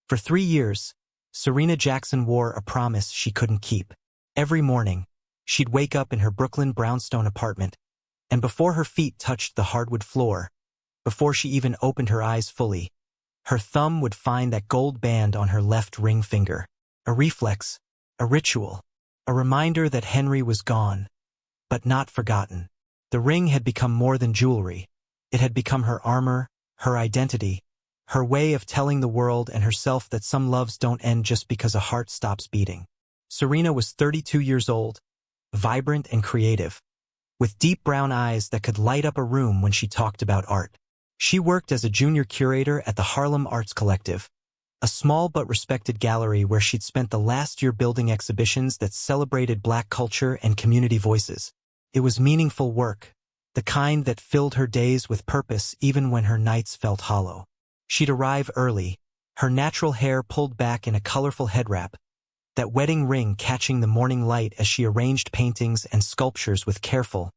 For 3 years, Serena Jackson wore a promise she couldn't keep. Every morning, she'd wake up in her Brooklyn brownstone apartment, and before her feet touched the hardwood floor, before she even opened her eyes fully, her thumb would find that gold band on her left ring finger. A reflex, a ritual, a reminder that Henry was gone, but not forgotten. The ring had become more than jewelry. It had become her armor, her identity, her way of telling the world and herself that some loves don't end just because a heart stops beating. Serena was 32 years old, vibrant and creative, with deep brown eyes that could light up a room when she talked about art. She worked as a junior curator at the Harlem Arts Collective, a small but respected gallery where she'd spent the last year building exhibitions that celebrated Black culture and community voices. It was meaningful work, the kind that filled her days with purpose even when her nights felt hollow. She'd arrive early, her natural hair pulled back in a colorful head wrap, that wedding ring catching the morning light as she arranged paintings and sculptures with careful,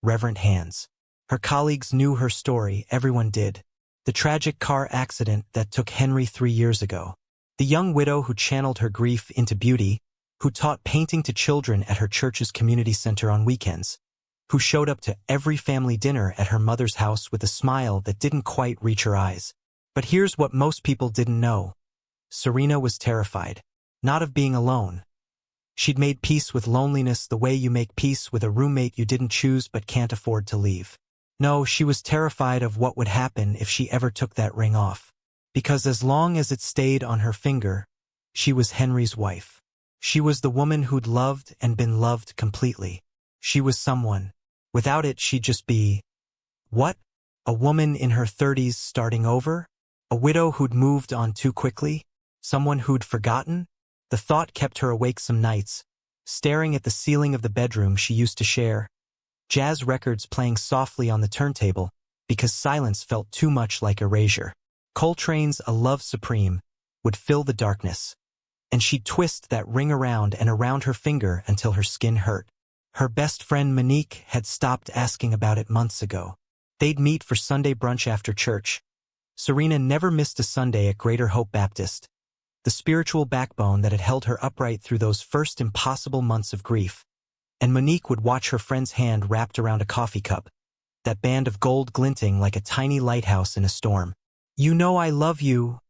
reverent hands. Her colleagues knew her story, everyone did. The tragic car accident that took Henry 3 years ago. The young widow who channeled her grief into beauty, who taught painting to children at her church's community center on weekends, who showed up to every family dinner at her mother's house with a smile that didn't quite reach her eyes. But here's what most people didn't know. Serena was terrified, not of being alone. She'd made peace with loneliness the way you make peace with a roommate you didn't choose but can't afford to leave. No, she was terrified of what would happen if she ever took that ring off. Because as long as it stayed on her finger, she was Henry's wife. She was the woman who'd loved and been loved completely. She was someone. Without it, she'd just be... what? A woman in her 30s starting over? A widow who'd moved on too quickly? Someone who'd forgotten? The thought kept her awake some nights, staring at the ceiling of the bedroom she used to share, jazz records playing softly on the turntable because silence felt too much like erasure. Coltrane's A Love Supreme would fill the darkness, and she'd twist that ring around and around her finger until her skin hurt. Her best friend Monique had stopped asking about it months ago. They'd meet for Sunday brunch after church. Serena never missed a Sunday at Greater Hope Baptist, the spiritual backbone that had held her upright through those first impossible months of grief. And Monique would watch her friend's hand wrapped around a coffee cup, that band of gold glinting like a tiny lighthouse in a storm. "You know I love you,"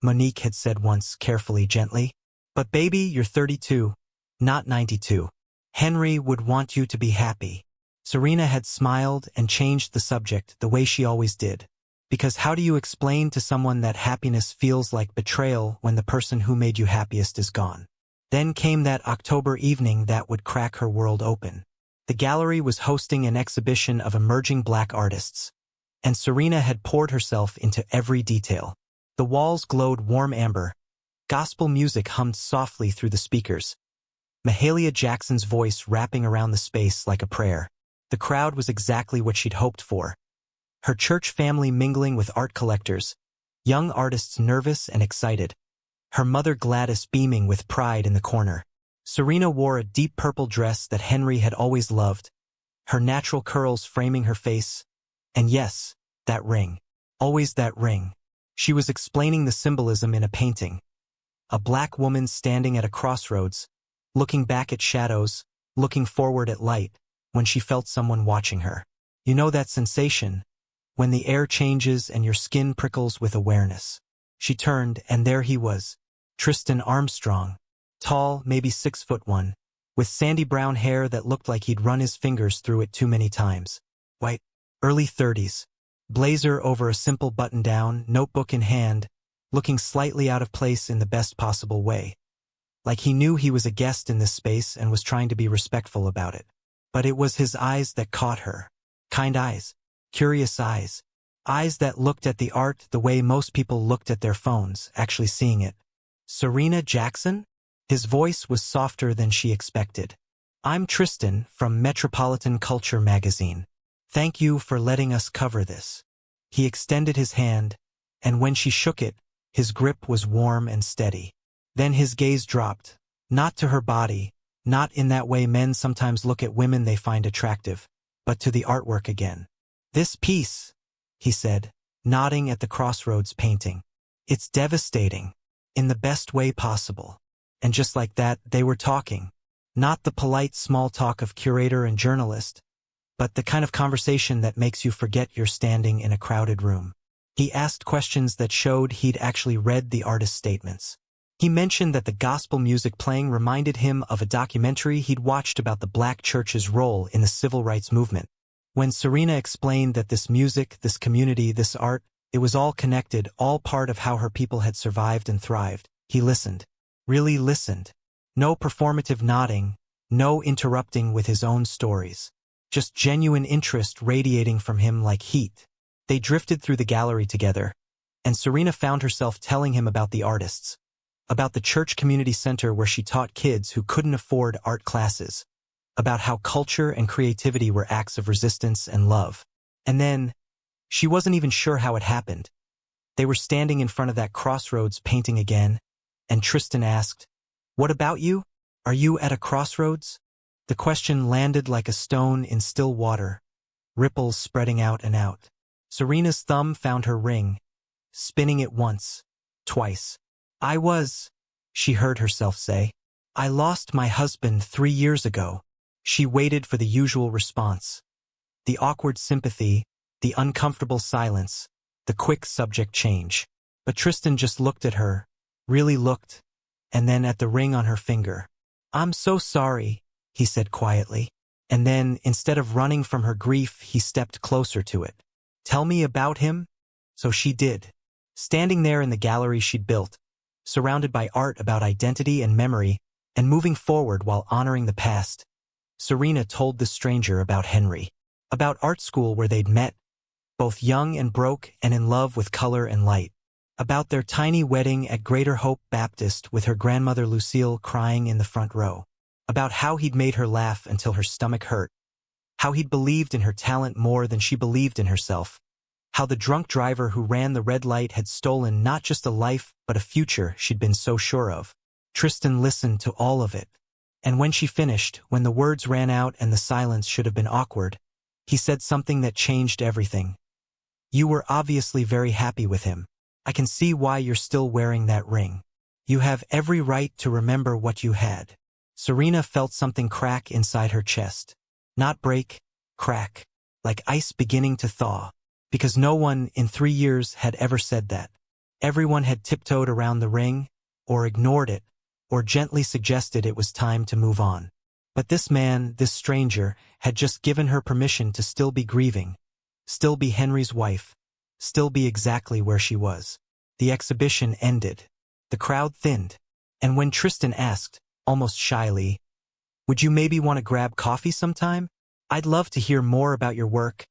Monique had said once, carefully, gently. "But baby, you're 32, not 92. Henry would want you to be happy." Serena had smiled and changed the subject the way she always did. Because how do you explain to someone that happiness feels like betrayal when the person who made you happiest is gone? Then came that October evening that would crack her world open. The gallery was hosting an exhibition of emerging Black artists, and Serena had poured herself into every detail. The walls glowed warm amber. Gospel music hummed softly through the speakers, Mahalia Jackson's voice wrapping around the space like a prayer. The crowd was exactly what she'd hoped for. Her church family mingling with art collectors, young artists nervous and excited, her mother Gladys beaming with pride in the corner. Serena wore a deep purple dress that Henry had always loved, her natural curls framing her face. And yes, that ring. Always that ring. She was explaining the symbolism in a painting. A Black woman standing at a crossroads, looking back at shadows, looking forward at light, when she felt someone watching her. You know that sensation, when the air changes and your skin prickles with awareness. She turned, and there he was, Tristan Armstrong, tall, maybe 6'1", with sandy brown hair that looked like he'd run his fingers through it too many times. White, early 30s, blazer over a simple button-down, notebook in hand, looking slightly out of place in the best possible way. Like he knew he was a guest in this space and was trying to be respectful about it. But it was his eyes that caught her. Kind eyes, curious eyes, eyes that looked at the art the way most people looked at their phones, actually seeing it. "Serena Jackson?" His voice was softer than she expected. "I'm Tristan from Metropolitan Culture magazine. Thank you for letting us cover this." He extended his hand, and when she shook it, his grip was warm and steady. Then his gaze dropped, not to her body, not in that way men sometimes look at women they find attractive, but to the artwork again. "This piece," he said, nodding at the crossroads painting. "It's devastating. in the best way possible. And just like that, they were talking. Not the polite small talk of curator and journalist, but the kind of conversation that makes you forget you're standing in a crowded room. He asked questions that showed he'd actually read the artist's statements. He mentioned that the gospel music playing reminded him of a documentary he'd watched about the Black church's role in the civil rights movement. When Serena explained that this music, this community, this art, it was all connected, all part of how her people had survived and thrived, he listened. Really listened. No performative nodding, no interrupting with his own stories. Just genuine interest radiating from him like heat. They drifted through the gallery together, and Serena found herself telling him about the artists, about the church community center where she taught kids who couldn't afford art classes, about how culture and creativity were acts of resistance and love. And then, she wasn't even sure how it happened. They were standing in front of that crossroads painting again, and Tristan asked, "What about you? Are you at a crossroads?" The question landed like a stone in still water, ripples spreading out and out. Serena's thumb found her ring, spinning it once, twice. She heard herself say. "I lost my husband 3 years ago." She waited for the usual response. The awkward sympathy, the uncomfortable silence, the quick subject change. But Tristan just looked at her, really looked, and then at the ring on her finger. "I'm so sorry," he said quietly. And then, instead of running from her grief, he stepped closer to it. "Tell me about him?" So she did. Standing there in the gallery she'd built, surrounded by art about identity and memory, and moving forward while honoring the past, Serena told the stranger about Henry, about art school where they'd met, both young and broke and in love with color and light, about their tiny wedding at Greater Hope Baptist with her grandmother Lucille crying in the front row, about how he'd made her laugh until her stomach hurt, how he'd believed in her talent more than she believed in herself, how the drunk driver who ran the red light had stolen not just a life but a future she'd been so sure of. Tristan listened to all of it. And when she finished, when the words ran out and the silence should have been awkward, he said something that changed everything. "You were obviously very happy with him. I can see why you're still wearing that ring. You have every right to remember what you had." Serena felt something crack inside her chest. Not break, crack, like ice beginning to thaw. Because no one in 3 years had ever said that. Everyone had tiptoed around the ring, or ignored it, or gently suggested it was time to move on. But this man, this stranger, had just given her permission to still be grieving, still be Henry's wife, still be exactly where she was. The exhibition ended. The crowd thinned. And when Tristan asked, almost shyly, "Would you maybe want to grab coffee sometime? I'd love to hear more about your work,"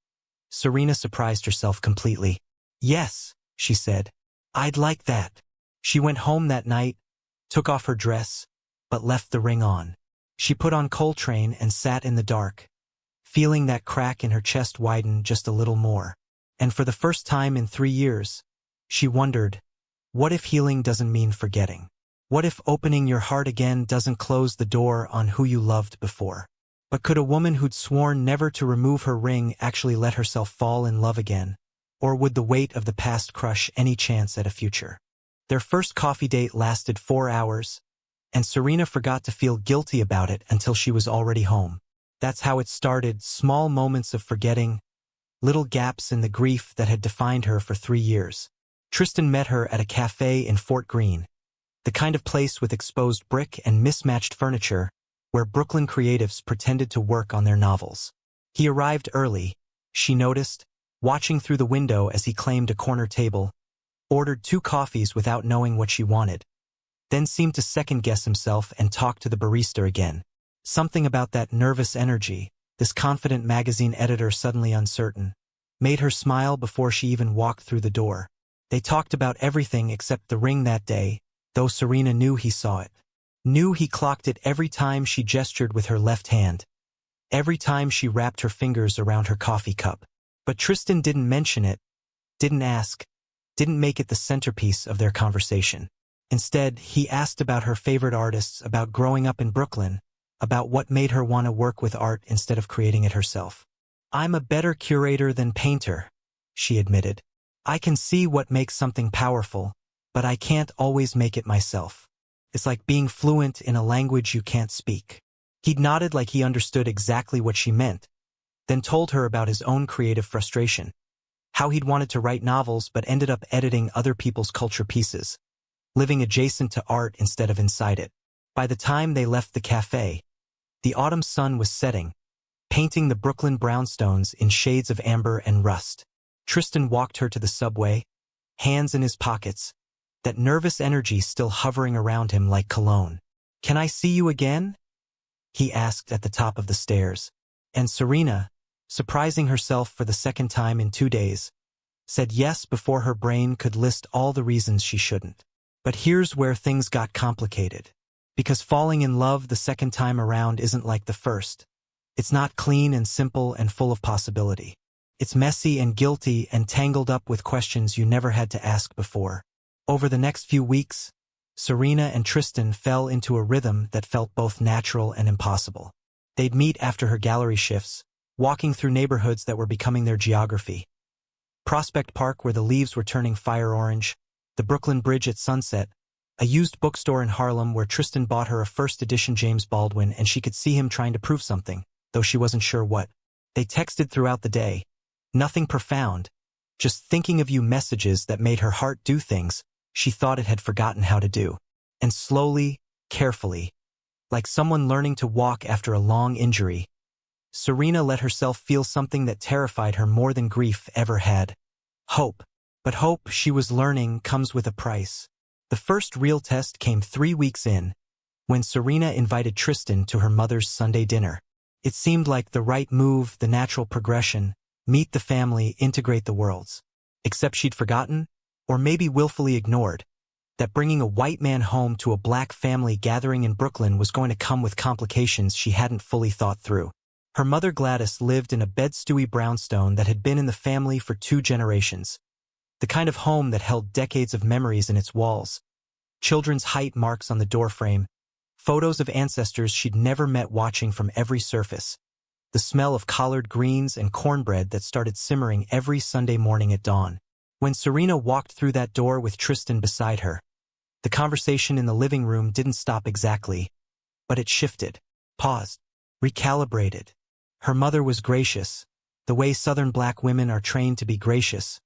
Serena surprised herself completely. "Yes," she said. "I'd like that." She went home that night, took off her dress, but left the ring on. She put on Coltrane and sat in the dark, feeling that crack in her chest widen just a little more. And for the first time in 3 years, she wondered, what if healing doesn't mean forgetting? What if opening your heart again doesn't close the door on who you loved before? But could a woman who'd sworn never to remove her ring actually let herself fall in love again? Or would the weight of the past crush any chance at a future? Their first coffee date lasted 4 hours, and Serena forgot to feel guilty about it until she was already home. That's how it started, small moments of forgetting, little gaps in the grief that had defined her for 3 years. Tristan met her at a cafe in Fort Greene, the kind of place with exposed brick and mismatched furniture, where Brooklyn creatives pretended to work on their novels. He arrived early, she noticed, watching through the window as he claimed a corner table, ordered 2 coffees without knowing what she wanted, then seemed to second-guess himself and talk to the barista again. Something about that nervous energy, this confident magazine editor suddenly uncertain, made her smile before she even walked through the door. They talked about everything except the ring that day, though Serena knew he saw it. Knew he clocked it every time she gestured with her left hand, every time she wrapped her fingers around her coffee cup. But Tristan didn't mention it, didn't ask, didn't make it the centerpiece of their conversation. Instead, he asked about her favorite artists, about growing up in Brooklyn, about what made her want to work with art instead of creating it herself. "I'm a better curator than painter," she admitted. "I can see what makes something powerful, but I can't always make it myself. It's like being fluent in a language you can't speak. He'd nodded like he understood exactly what she meant, then told her about his own creative frustration, how he'd wanted to write novels but ended up editing other people's culture pieces, living adjacent to art instead of inside it. By the time they left the cafe, the autumn sun was setting, painting the Brooklyn brownstones in shades of amber and rust. Tristan walked her to the subway, hands in his pockets, that nervous energy still hovering around him like cologne. "Can I see you again?" he asked at the top of the stairs. And Serena, surprising herself for the second time in 2 days, said yes before her brain could list all the reasons she shouldn't. But here's where things got complicated. Because falling in love the second time around isn't like the first. It's not clean and simple and full of possibility. It's messy and guilty and tangled up with questions you never had to ask before. Over the next few weeks, Serena and Tristan fell into a rhythm that felt both natural and impossible. They'd meet after her gallery shifts, walking through neighborhoods that were becoming their geography. Prospect Park, where the leaves were turning fire orange, the Brooklyn Bridge at sunset, a used bookstore in Harlem where Tristan bought her a first-edition James Baldwin and she could see him trying to prove something, though she wasn't sure what. They texted throughout the day. Nothing profound, just thinking of you messages that made her heart do things she thought it had forgotten how to do. And slowly, carefully, like someone learning to walk after a long injury, Serena let herself feel something that terrified her more than grief ever had. Hope. But hope, she was learning, comes with a price. The first real test came 3 weeks in, when Serena invited Tristan to her mother's Sunday dinner. It seemed like the right move, the natural progression, meet the family, integrate the worlds. Except she'd forgotten, or maybe willfully ignored, that bringing a white man home to a black family gathering in Brooklyn was going to come with complications she hadn't fully thought through. Her mother Gladys lived in a bed-stewy brownstone that had been in the family for 2 generations. The kind of home that held decades of memories in its walls. Children's height marks on the doorframe, photos of ancestors she'd never met watching from every surface. The smell of collard greens and cornbread that started simmering every Sunday morning at dawn. When Serena walked through that door with Tristan beside her, the conversation in the living room didn't stop exactly, but it shifted, paused, recalibrated. Her mother was gracious, the way Southern black women are trained to be gracious,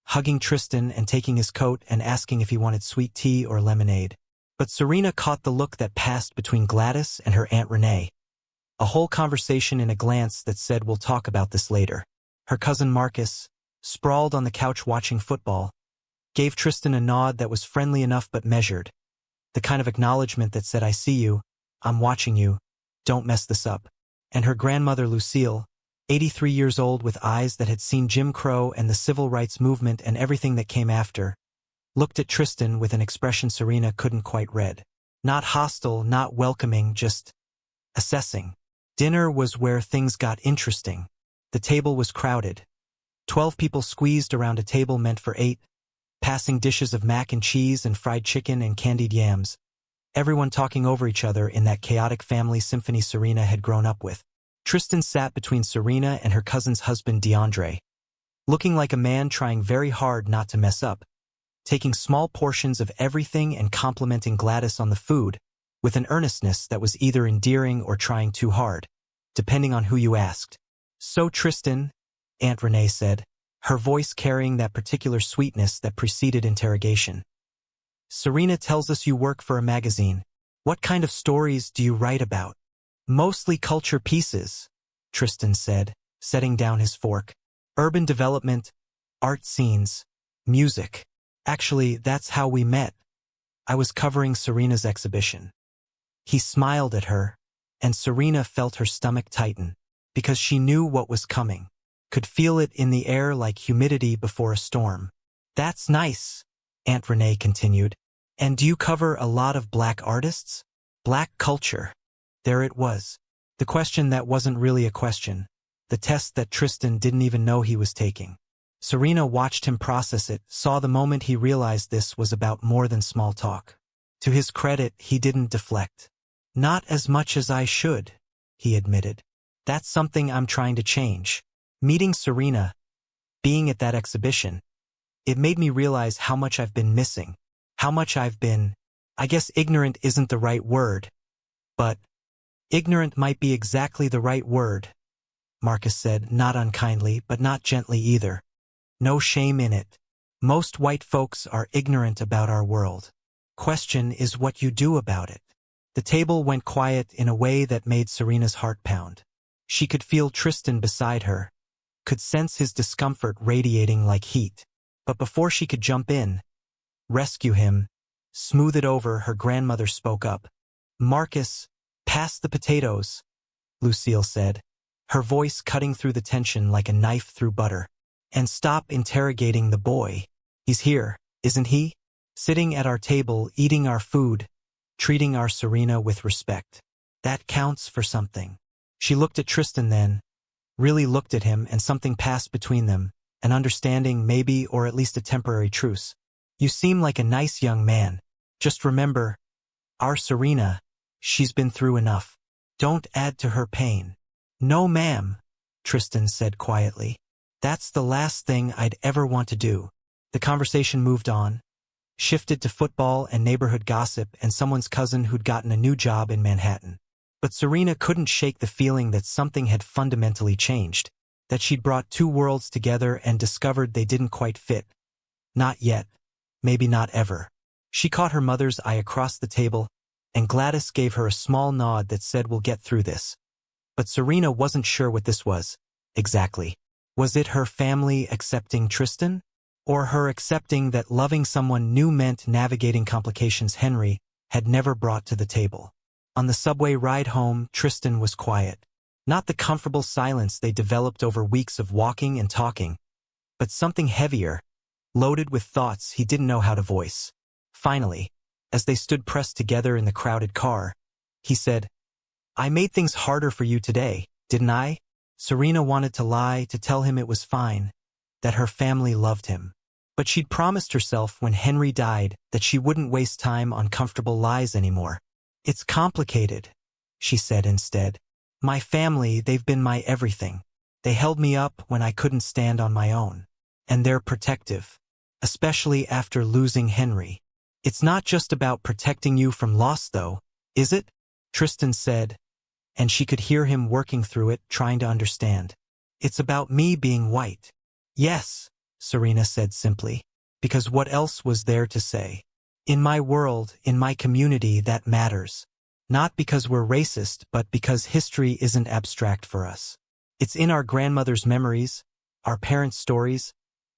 hugging Tristan and taking his coat and asking if he wanted sweet tea or lemonade. But Serena caught the look that passed between Gladys and her Aunt Renee. A whole conversation in a glance that said, "We'll talk about this later." Her cousin Marcus, sprawled on the couch watching football, gave Tristan a nod that was friendly enough but measured. The kind of acknowledgement that said, "I see you, I'm watching you, don't mess this up." And her grandmother Lucille, 83 years old with eyes that had seen Jim Crow and the civil rights movement and everything that came after, looked at Tristan with an expression Serena couldn't quite read. Not hostile, not welcoming, just assessing. Dinner was where things got interesting. The table was crowded. 12 people squeezed around a table meant for 8, passing dishes of mac and cheese and fried chicken and candied yams. Everyone talking over each other in that chaotic family symphony Serena had grown up with. Tristan sat between Serena and her cousin's husband DeAndre, looking like a man trying very hard not to mess up, taking small portions of everything and complimenting Gladys on the food, with an earnestness that was either endearing or trying too hard, depending on who you asked. "So Tristan," Aunt Renee said, her voice carrying that particular sweetness that preceded interrogation. "Serena tells us you work for a magazine. What kind of stories do you write about?" "Mostly culture pieces," Tristan said, setting down his fork. "Urban development, art scenes, music. Actually, that's how we met. I was covering Serena's exhibition." He smiled at her, and Serena felt her stomach tighten, because she knew what was coming, could feel it in the air like humidity before a storm. "That's nice," Aunt Renee continued. "And do you cover a lot of black artists? Black culture?" There it was. The question that wasn't really a question. The test that Tristan didn't even know he was taking. Serena watched him process it, saw the moment he realized this was about more than small talk. To his credit, he didn't deflect. "Not as much as I should," he admitted. "That's something I'm trying to change." Meeting Serena, being at that exhibition, it made me realize how much I've been missing, How much I've been, I guess ignorant isn't the right word, but ignorant might be exactly the right word, Marcus said, not unkindly, but not gently either. No shame in it. Most white folks are ignorant about our world. Question is what you do about it. The table went quiet in a way that made Serena's heart pound. She could feel Tristan beside her, could sense his discomfort radiating like heat. But before she could jump in, rescue him, smooth it over, her grandmother spoke up. Marcus, pass the potatoes, Lucille said, her voice cutting through the tension like a knife through butter. And stop interrogating the boy. He's here, isn't he? Sitting at our table, eating our food, treating our Serena with respect. That counts for something. She looked at Tristan then, really looked at him, and something passed between them, an understanding maybe, or at least a temporary truce. You seem like a nice young man. Just remember, our Serena, she's been through enough. Don't add to her pain. No, ma'am, Tristan said quietly. That's the last thing I'd ever want to do. The conversation moved on, shifted to football and neighborhood gossip and someone's cousin who'd gotten a new job in Manhattan. But Serena couldn't shake the feeling that something had fundamentally changed, that she'd brought two worlds together and discovered they didn't quite fit. Not yet. Maybe not ever. She caught her mother's eye across the table, and Gladys gave her a small nod that said, "We'll get through this." But Serena wasn't sure what this was, exactly. Was it her family accepting Tristan? Or her accepting that loving someone new meant navigating complications Henry had never brought to the table? On the subway ride home, Tristan was quiet. Not the comfortable silence they developed over weeks of walking and talking, but something heavier, loaded with thoughts he didn't know how to voice. Finally, as they stood pressed together in the crowded car, he said, "I made things harder for you today, didn't I?" Serena wanted to lie, to tell him it was fine, that her family loved him. But she'd promised herself when Henry died that she wouldn't waste time on comfortable lies anymore. "It's complicated," she said instead. "My family, they've been my everything. They held me up when I couldn't stand on my own. And they're protective, especially after losing Henry." "It's not just about protecting you from loss though, is it?" Tristan said, and she could hear him working through it, trying to understand. "It's about me being white." "Yes," Serena said simply, because what else was there to say? "In my world, in my community, that matters. Not because we're racist, but because history isn't abstract for us. It's in our grandmother's memories, our parents' stories,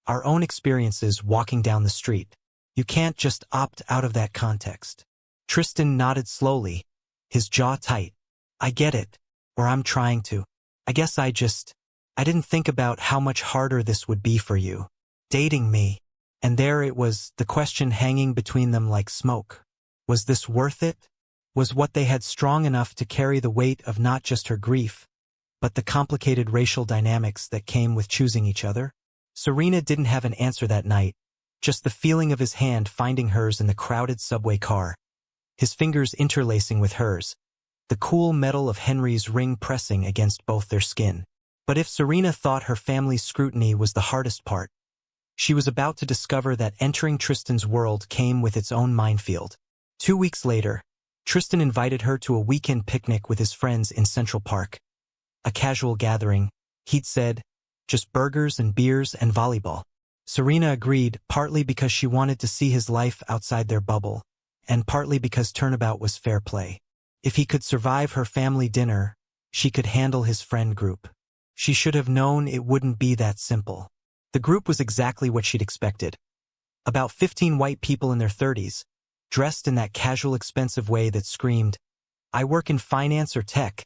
our own experiences walking down the street. You can't just opt out of that context." Tristan nodded slowly, his jaw tight. "I get it, or I'm trying to. I guess I didn't think about how much harder this would be for you. Dating me." And there it was, the question hanging between them like smoke. Was this worth it? Was what they had strong enough to carry the weight of not just her grief, but the complicated racial dynamics that came with choosing each other? Serena didn't have an answer that night, just the feeling of his hand finding hers in the crowded subway car, his fingers interlacing with hers, the cool metal of Henry's ring pressing against both their skin. But if Serena thought her family's scrutiny was the hardest part, she was about to discover that entering Tristan's world came with its own minefield. 2 weeks later, Tristan invited her to a weekend picnic with his friends in Central Park. A casual gathering, he'd said, just burgers and beers and volleyball. Serena agreed, partly because she wanted to see his life outside their bubble, and partly because turnabout was fair play. If he could survive her family dinner, she could handle his friend group. She should have known it wouldn't be that simple. The group was exactly what she'd expected. About 15 white people in their 30s, dressed in that casual expensive way that screamed, "I work in finance or tech,"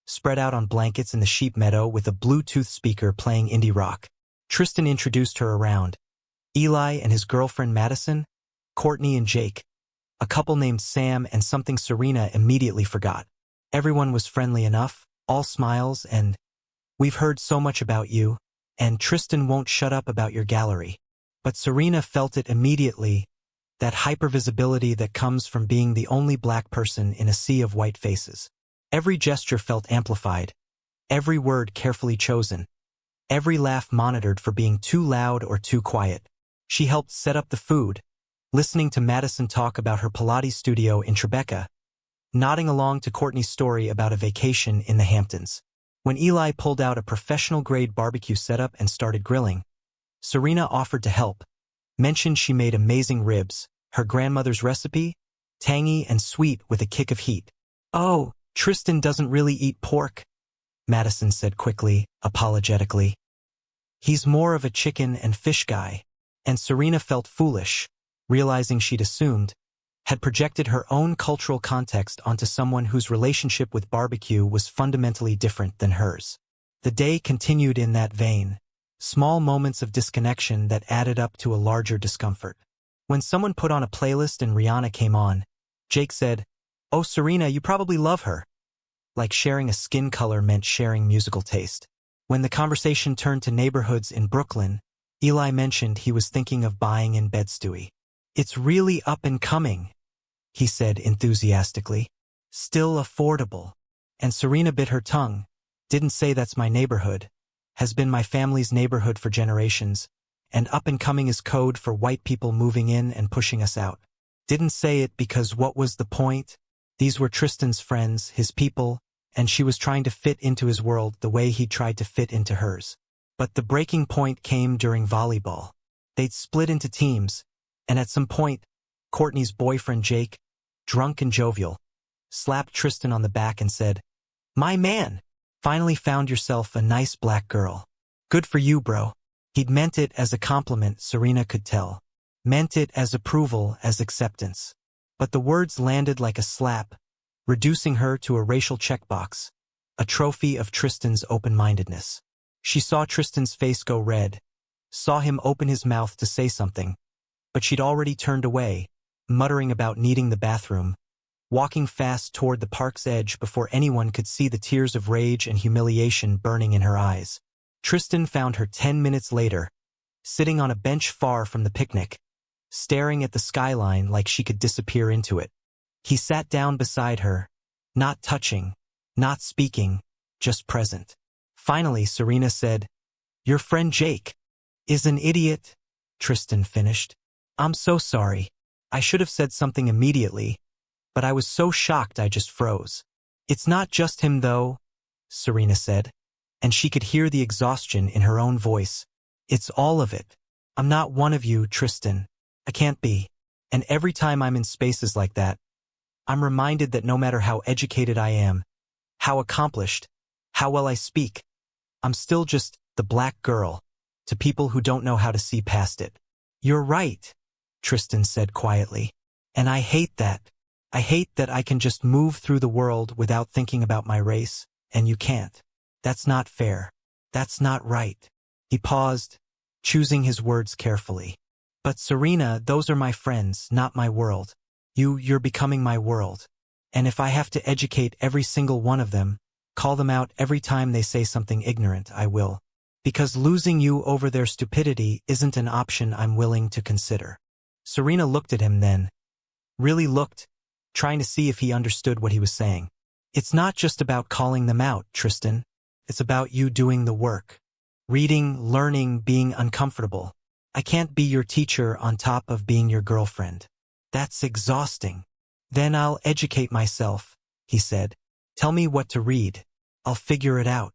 spread out on blankets in the sheep meadow with a Bluetooth speaker playing indie rock. Tristan introduced her around. Eli and his girlfriend Madison, Courtney and Jake, a couple named Sam, and something Serena immediately forgot. Everyone was friendly enough, all smiles and, "We've heard so much about you, and Tristan won't shut up about your gallery." But Serena felt it immediately, that hypervisibility that comes from being the only black person in a sea of white faces. Every gesture felt amplified, every word carefully chosen, every laugh monitored for being too loud or too quiet. She helped set up the food, listening to Madison talk about her Pilates studio in Tribeca, nodding along to Courtney's story about a vacation in the Hamptons. When Eli pulled out a professional-grade barbecue setup and started grilling, Serena offered to help, mentioned she made amazing ribs, her grandmother's recipe, tangy and sweet with a kick of heat. "Oh, Tristan doesn't really eat pork," Madison said quickly, apologetically. "He's more of a chicken and fish guy." And Serena felt foolish, realizing she'd assumed, had projected her own cultural context onto someone whose relationship with barbecue was fundamentally different than hers. The day continued in that vein, small moments of disconnection that added up to a larger discomfort. When someone put on a playlist and Rihanna came on, Jake said, "Oh, Serena, you probably love her." Like sharing a skin color meant sharing musical taste. When the conversation turned to neighborhoods in Brooklyn, Eli mentioned he was thinking of buying in Bed-Stuy. "It's really up and coming," he said enthusiastically. "Still affordable." And Serena bit her tongue. "Didn't say that's my neighborhood. Has been my family's neighborhood for generations, and up and coming is code for white people moving in and pushing us out." Didn't say it because what was the point? These were Tristan's friends, his people, and she was trying to fit into his world the way he tried to fit into hers. But the breaking point came during volleyball. They'd split into teams, and at some point, Courtney's boyfriend Jake, drunk and jovial, slapped Tristan on the back and said, "My man, finally found yourself a nice black girl. Good for you, bro." He'd meant it as a compliment, Serena could tell. Meant it as approval, as acceptance. But the words landed like a slap, reducing her to a racial checkbox, a trophy of Tristan's open-mindedness. She saw Tristan's face go red, saw him open his mouth to say something, but she'd already turned away, muttering about needing the bathroom, walking fast toward the park's edge before anyone could see the tears of rage and humiliation burning in her eyes. Tristan found her 10 minutes later, sitting on a bench far from the picnic, staring at the skyline like she could disappear into it. He sat down beside her, not touching, not speaking, just present. Finally, Serena said, "Your friend Jake is an idiot," Tristan finished. "I'm so sorry. I should have said something immediately, but I was so shocked I just froze." "It's not just him though," Serena said, and she could hear the exhaustion in her own voice. "It's all of it. I'm not one of you, Tristan. I can't be. And every time I'm in spaces like that, I'm reminded that no matter how educated I am, how accomplished, how well I speak, I'm still just the black girl to people who don't know how to see past it." "You're right," Tristan said quietly. "And I hate that. I hate that I can just move through the world without thinking about my race, and you can't. That's not fair. That's not right." He paused, choosing his words carefully. "But Serena, those are my friends, not my world. You're becoming my world. And if I have to educate every single one of them, call them out every time they say something ignorant, I will. Because losing you over their stupidity isn't an option I'm willing to consider." Serena looked at him then. Really looked, trying to see if he understood what he was saying. "It's not just about calling them out, Tristan. It's about you doing the work. Reading, learning, being uncomfortable. I can't be your teacher on top of being your girlfriend. That's exhausting." "Then I'll educate myself," he said. "Tell me what to read. I'll figure it out."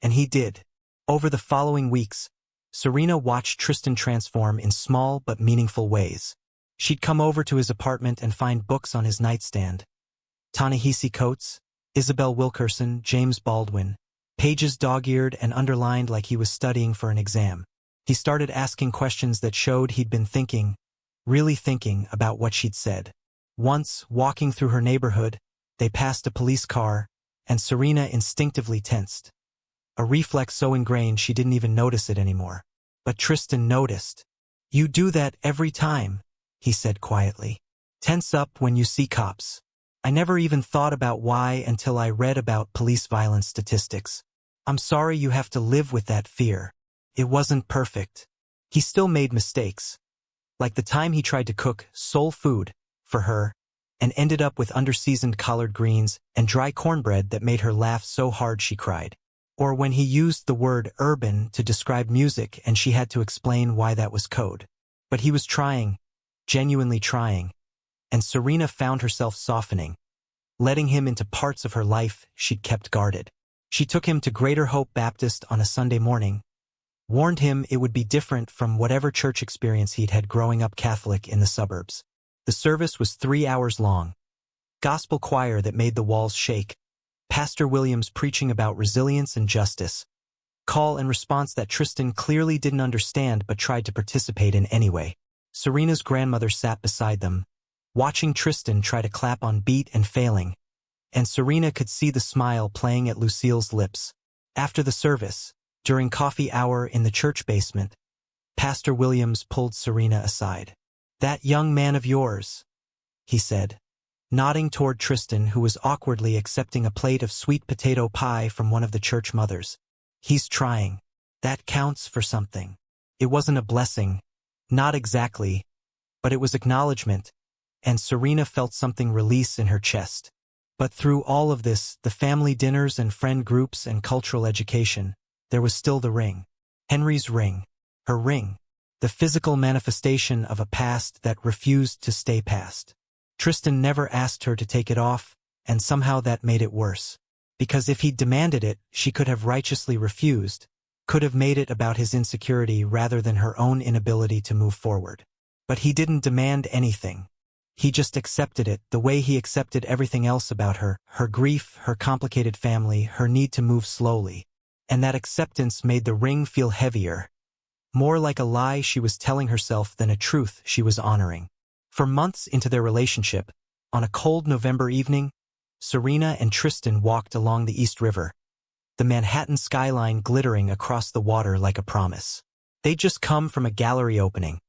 And he did. Over the following weeks, Serena watched Tristan transform in small but meaningful ways. She'd come over to his apartment and find books on his nightstand. Ta-Nehisi Coates, Isabel Wilkerson, James Baldwin, pages dog-eared and underlined like he was studying for an exam. He started asking questions that showed he'd been thinking, really thinking about what she'd said. Once, walking through her neighborhood, they passed a police car, and Serena instinctively tensed. A reflex so ingrained she didn't even notice it anymore. But Tristan noticed. "You do that every time," he said quietly. "Tense up when you see cops." I never even thought about why until I read about police violence statistics. "I'm sorry you have to live with that fear. It wasn't perfect." He still made mistakes. Like the time he tried to cook soul food for her and ended up with underseasoned collard greens and dry cornbread that made her laugh so hard she cried. Or when he used the word urban to describe music and she had to explain why that was code. But he was trying, genuinely trying, and Serena found herself softening, letting him into parts of her life she'd kept guarded. She took him to Greater Hope Baptist on a Sunday morning, warned him it would be different from whatever church experience he'd had growing up Catholic in the suburbs. The service was 3 hours long. Gospel choir that made the walls shake, Pastor Williams preaching about resilience and justice, call and response that Tristan clearly didn't understand but tried to participate in anyway. Serena's grandmother sat beside them, watching Tristan try to clap on beat and failing, and Serena could see the smile playing at Lucille's lips. After the service, during coffee hour in the church basement, Pastor Williams pulled Serena aside. "That young man of yours," he said, nodding toward Tristan, who was awkwardly accepting a plate of sweet potato pie from one of the church mothers. "He's trying. That counts for something." It wasn't a blessing, not exactly, but it was acknowledgement, and Serena felt something release in her chest. But through all of this, the family dinners and friend groups and cultural education, there was still the ring. Henry's ring. Her ring. The physical manifestation of a past that refused to stay past. Tristan never asked her to take it off, and somehow that made it worse. Because if he'd demanded it, she could have righteously refused, could have made it about his insecurity rather than her own inability to move forward. But he didn't demand anything. He just accepted it, the way he accepted everything else about her, her grief, her complicated family, her need to move slowly. And that acceptance made the ring feel heavier, more like a lie she was telling herself than a truth she was honoring. For months into their relationship, on a cold November evening, Serena and Tristan walked along the East River, the Manhattan skyline glittering across the water like a promise. They'd just come from a gallery opening,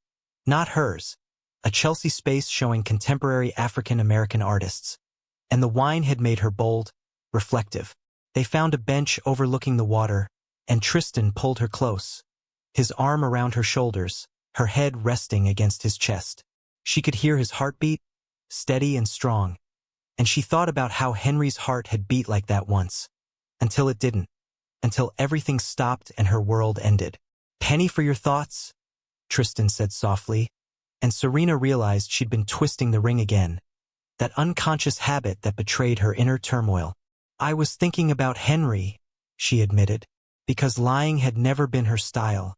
not hers, a Chelsea space showing contemporary African-American artists, and the wine had made her bold, reflective. They found a bench overlooking the water, and Tristan pulled her close, his arm around her shoulders, her head resting against his chest. She could hear his heartbeat, steady and strong, and she thought about how Henry's heart had beat like that once, until it didn't, until everything stopped and her world ended. "Penny for your thoughts?" Tristan said softly, and Serena realized she'd been twisting the ring again, that unconscious habit that betrayed her inner turmoil. "I was thinking about Henry," she admitted, because lying had never been her style,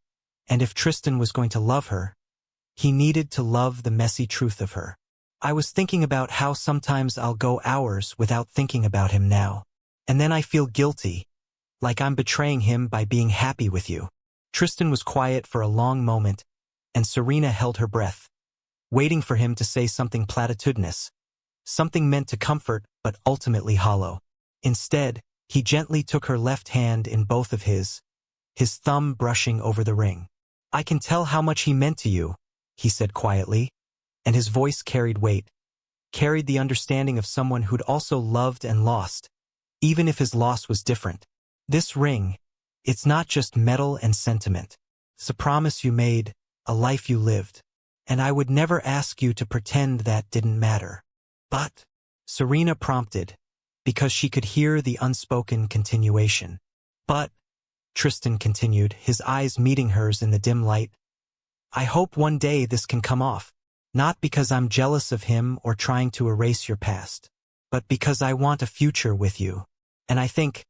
and if Tristan was going to love her, he needed to love the messy truth of her. "I was thinking about how sometimes I'll go hours without thinking about him now, and then I feel guilty, like I'm betraying him by being happy with you." Tristan was quiet for a long moment, and Serena held her breath, waiting for him to say something platitudinous, something meant to comfort but ultimately hollow. Instead, he gently took her left hand in both of his thumb brushing over the ring. "I can tell how much he meant to you," he said quietly, and his voice carried weight, carried the understanding of someone who'd also loved and lost, even if his loss was different. "This ring, it's not just metal and sentiment. It's a promise you made, a life you lived. And I would never ask you to pretend that didn't matter." "But," Serena prompted, because she could hear the unspoken continuation. "But," Tristan continued, his eyes meeting hers in the dim light, "I hope one day this can come off, not because I'm jealous of him or trying to erase your past, but because I want a future with you. And I think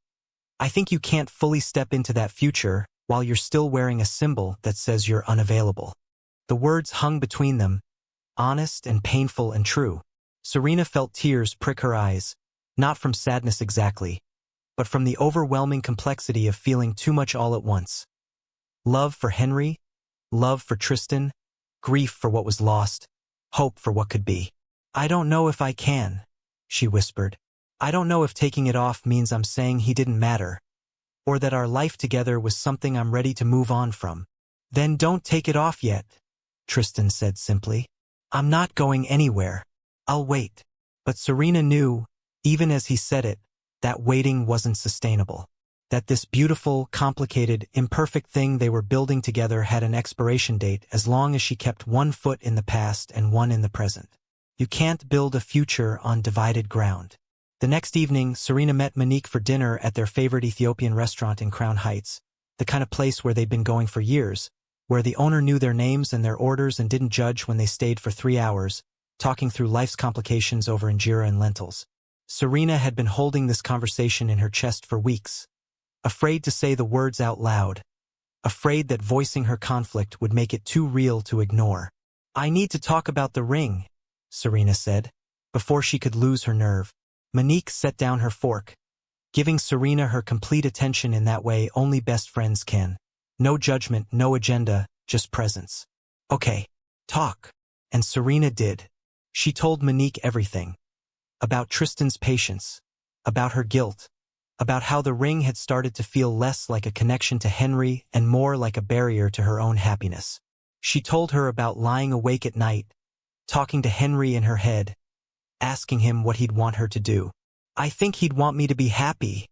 you can't fully step into that future while you're still wearing a symbol that says you're unavailable." The words hung between them, honest and painful and true. Serena felt tears prick her eyes, not from sadness exactly, but from the overwhelming complexity of feeling too much all at once. Love for Henry, love for Tristan, grief for what was lost, hope for what could be. "I don't know if I can," she whispered. "I don't know if taking it off means I'm saying he didn't matter, or that our life together was something I'm ready to move on from." "Then don't take it off yet," Tristan said simply. "I'm not going anywhere. I'll wait." But Serena knew, even as he said it, that waiting wasn't sustainable. That this beautiful, complicated, imperfect thing they were building together had an expiration date as long as she kept one foot in the past and one in the present. You can't build a future on divided ground. The next evening, Serena met Monique for dinner at their favorite Ethiopian restaurant in Crown Heights, the kind of place where they'd been going for years, where the owner knew their names and their orders and didn't judge when they stayed for 3 hours, talking through life's complications over injera and lentils. Serena had been holding this conversation in her chest for weeks, afraid to say the words out loud, afraid that voicing her conflict would make it too real to ignore. "I need to talk about the ring," Serena said, before she could lose her nerve. Monique set down her fork, giving Serena her complete attention in that way only best friends can. No judgment, no agenda, just presence. "Okay, talk." And Serena did. She told Monique everything. About Tristan's patience, about her guilt, about how the ring had started to feel less like a connection to Henry and more like a barrier to her own happiness. She told her about lying awake at night, talking to Henry in her head, asking him what he'd want her to do. "I think he'd want me to be happy,"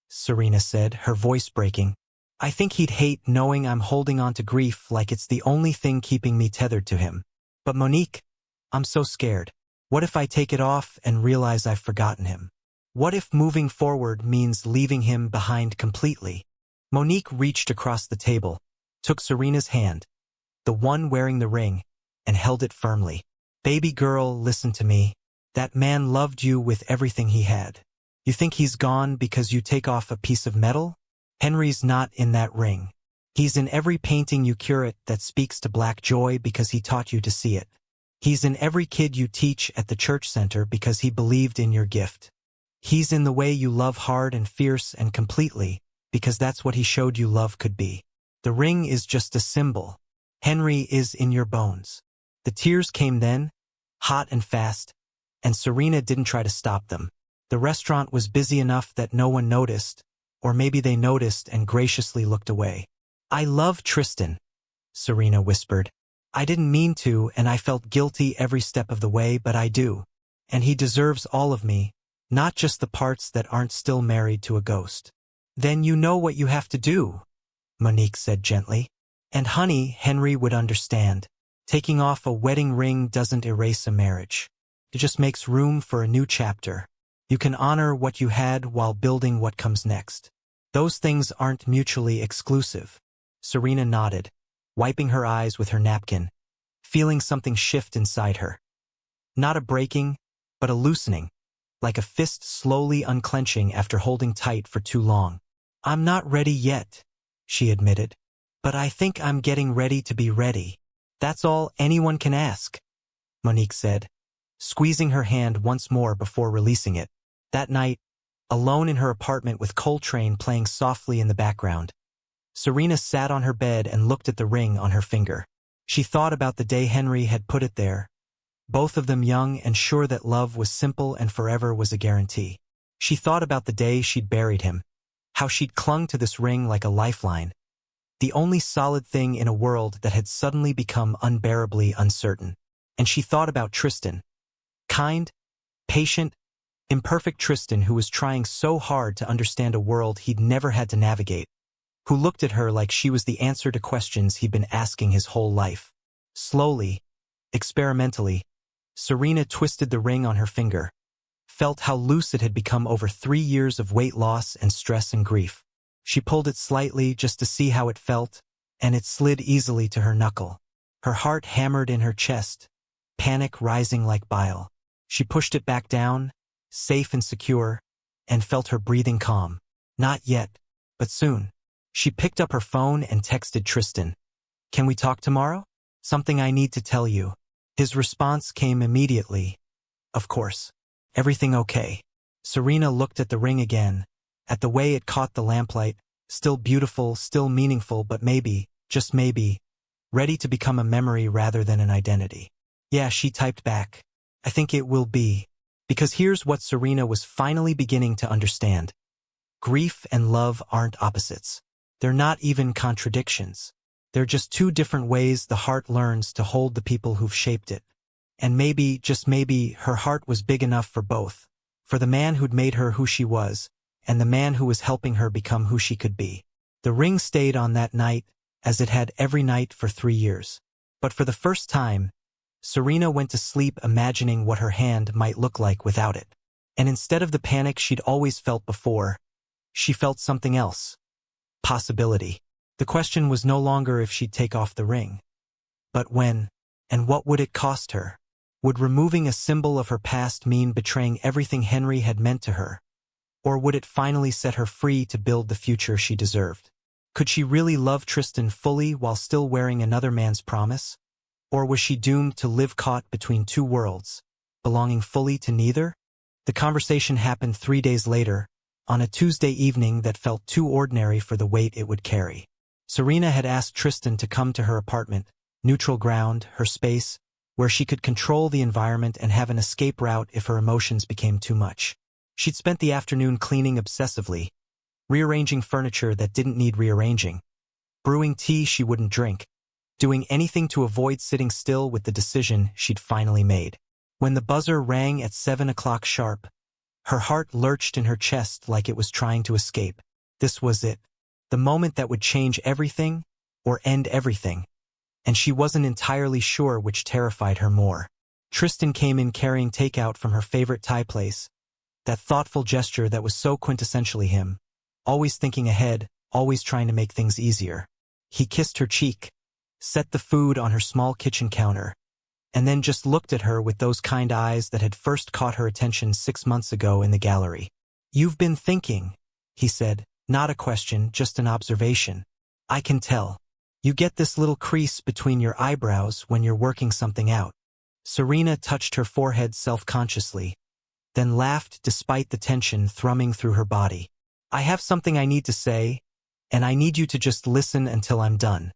Serena said, her voice breaking. "I think he'd hate knowing I'm holding on to grief like it's the only thing keeping me tethered to him. But Monique, I'm so scared. What if I take it off and realize I've forgotten him? What if moving forward means leaving him behind completely?" Monique reached across the table, took Serena's hand, the one wearing the ring, and held it firmly. "Baby girl, listen to me. That man loved you with everything he had. You think he's gone because you take off a piece of metal? Henry's not in that ring. He's in every painting you curate that speaks to black joy because he taught you to see it. He's in every kid you teach at the church center because he believed in your gift. He's in the way you love hard and fierce and completely because that's what he showed you love could be. The ring is just a symbol. Henry is in your bones." The tears came then, hot and fast, and Serena didn't try to stop them. The restaurant was busy enough that no one noticed, or maybe they noticed and graciously looked away. "I love Tristan," Serena whispered. "I didn't mean to, and I felt guilty every step of the way, but I do. And he deserves all of me, not just the parts that aren't still married to a ghost." "Then you know what you have to do," Monique said gently. "And honey, Henry would understand. Taking off a wedding ring doesn't erase a marriage. It just makes room for a new chapter. You can honor what you had while building what comes next. Those things aren't mutually exclusive." Serena nodded, wiping her eyes with her napkin, feeling something shift inside her. Not a breaking, but a loosening, like a fist slowly unclenching after holding tight for too long. "I'm not ready yet," she admitted, "but I think I'm getting ready to be ready. That's all anyone can ask," Monique said, squeezing her hand once more before releasing it. That night, alone in her apartment with Coltrane playing softly in the background, Serena sat on her bed and looked at the ring on her finger. She thought about the day Henry had put it there, both of them young and sure that love was simple and forever was a guarantee. She thought about the day she'd buried him, how she'd clung to this ring like a lifeline, the only solid thing in a world that had suddenly become unbearably uncertain. And she thought about Tristan. Kind, patient, imperfect Tristan who was trying so hard to understand a world he'd never had to navigate, who looked at her like she was the answer to questions he'd been asking his whole life. Slowly, experimentally, Serena twisted the ring on her finger, felt how loose it had become over 3 years of weight loss and stress and grief. She pulled it slightly just to see how it felt, and it slid easily to her knuckle. Her heart hammered in her chest, panic rising like bile. She pushed it back down, safe and secure, and felt her breathing calm. Not yet, but soon. She picked up her phone and texted Tristan. "Can we talk tomorrow? Something I need to tell you." His response came immediately. "Of course. Everything okay?" Serena looked at the ring again, at the way it caught the lamplight, still beautiful, still meaningful, but maybe, just maybe, ready to become a memory rather than an identity. "Yeah," she typed back. "I think it will be." Because here's what Serena was finally beginning to understand. Grief and love aren't opposites. They're not even contradictions. They're just two different ways the heart learns to hold the people who've shaped it. And maybe, just maybe, her heart was big enough for both. For the man who'd made her who she was, and the man who was helping her become who she could be. The ring stayed on that night, as it had every night for 3 years. But for the first time, Serena went to sleep imagining what her hand might look like without it. And instead of the panic she'd always felt before, she felt something else. Possibility. The question was no longer if she'd take off the ring, but when, and what would it cost her? Would removing a symbol of her past mean betraying everything Henry had meant to her? Or would it finally set her free to build the future she deserved? Could she really love Tristan fully while still wearing another man's promise? Or was she doomed to live caught between two worlds, belonging fully to neither? The conversation happened 3 days later, on a Tuesday evening that felt too ordinary for the weight it would carry. Serena had asked Tristan to come to her apartment, neutral ground, her space, where she could control the environment and have an escape route if her emotions became too much. She'd spent the afternoon cleaning obsessively, rearranging furniture that didn't need rearranging, brewing tea she wouldn't drink, doing anything to avoid sitting still with the decision she'd finally made. When the buzzer rang at 7 o'clock sharp, her heart lurched in her chest like it was trying to escape. This was it, the moment that would change everything or end everything, and she wasn't entirely sure which terrified her more. Tristan came in carrying takeout from her favorite Thai place, that thoughtful gesture that was so quintessentially him, always thinking ahead, always trying to make things easier. He kissed her cheek, set the food on her small kitchen counter, and then just looked at her with those kind eyes that had first caught her attention 6 months ago in the gallery. "You've been thinking," he said, not a question, just an observation. "I can tell. You get this little crease between your eyebrows when you're working something out." Serena touched her forehead self-consciously, then laughed despite the tension thrumming through her body. "I have something I need to say, and I need you to just listen until I'm done.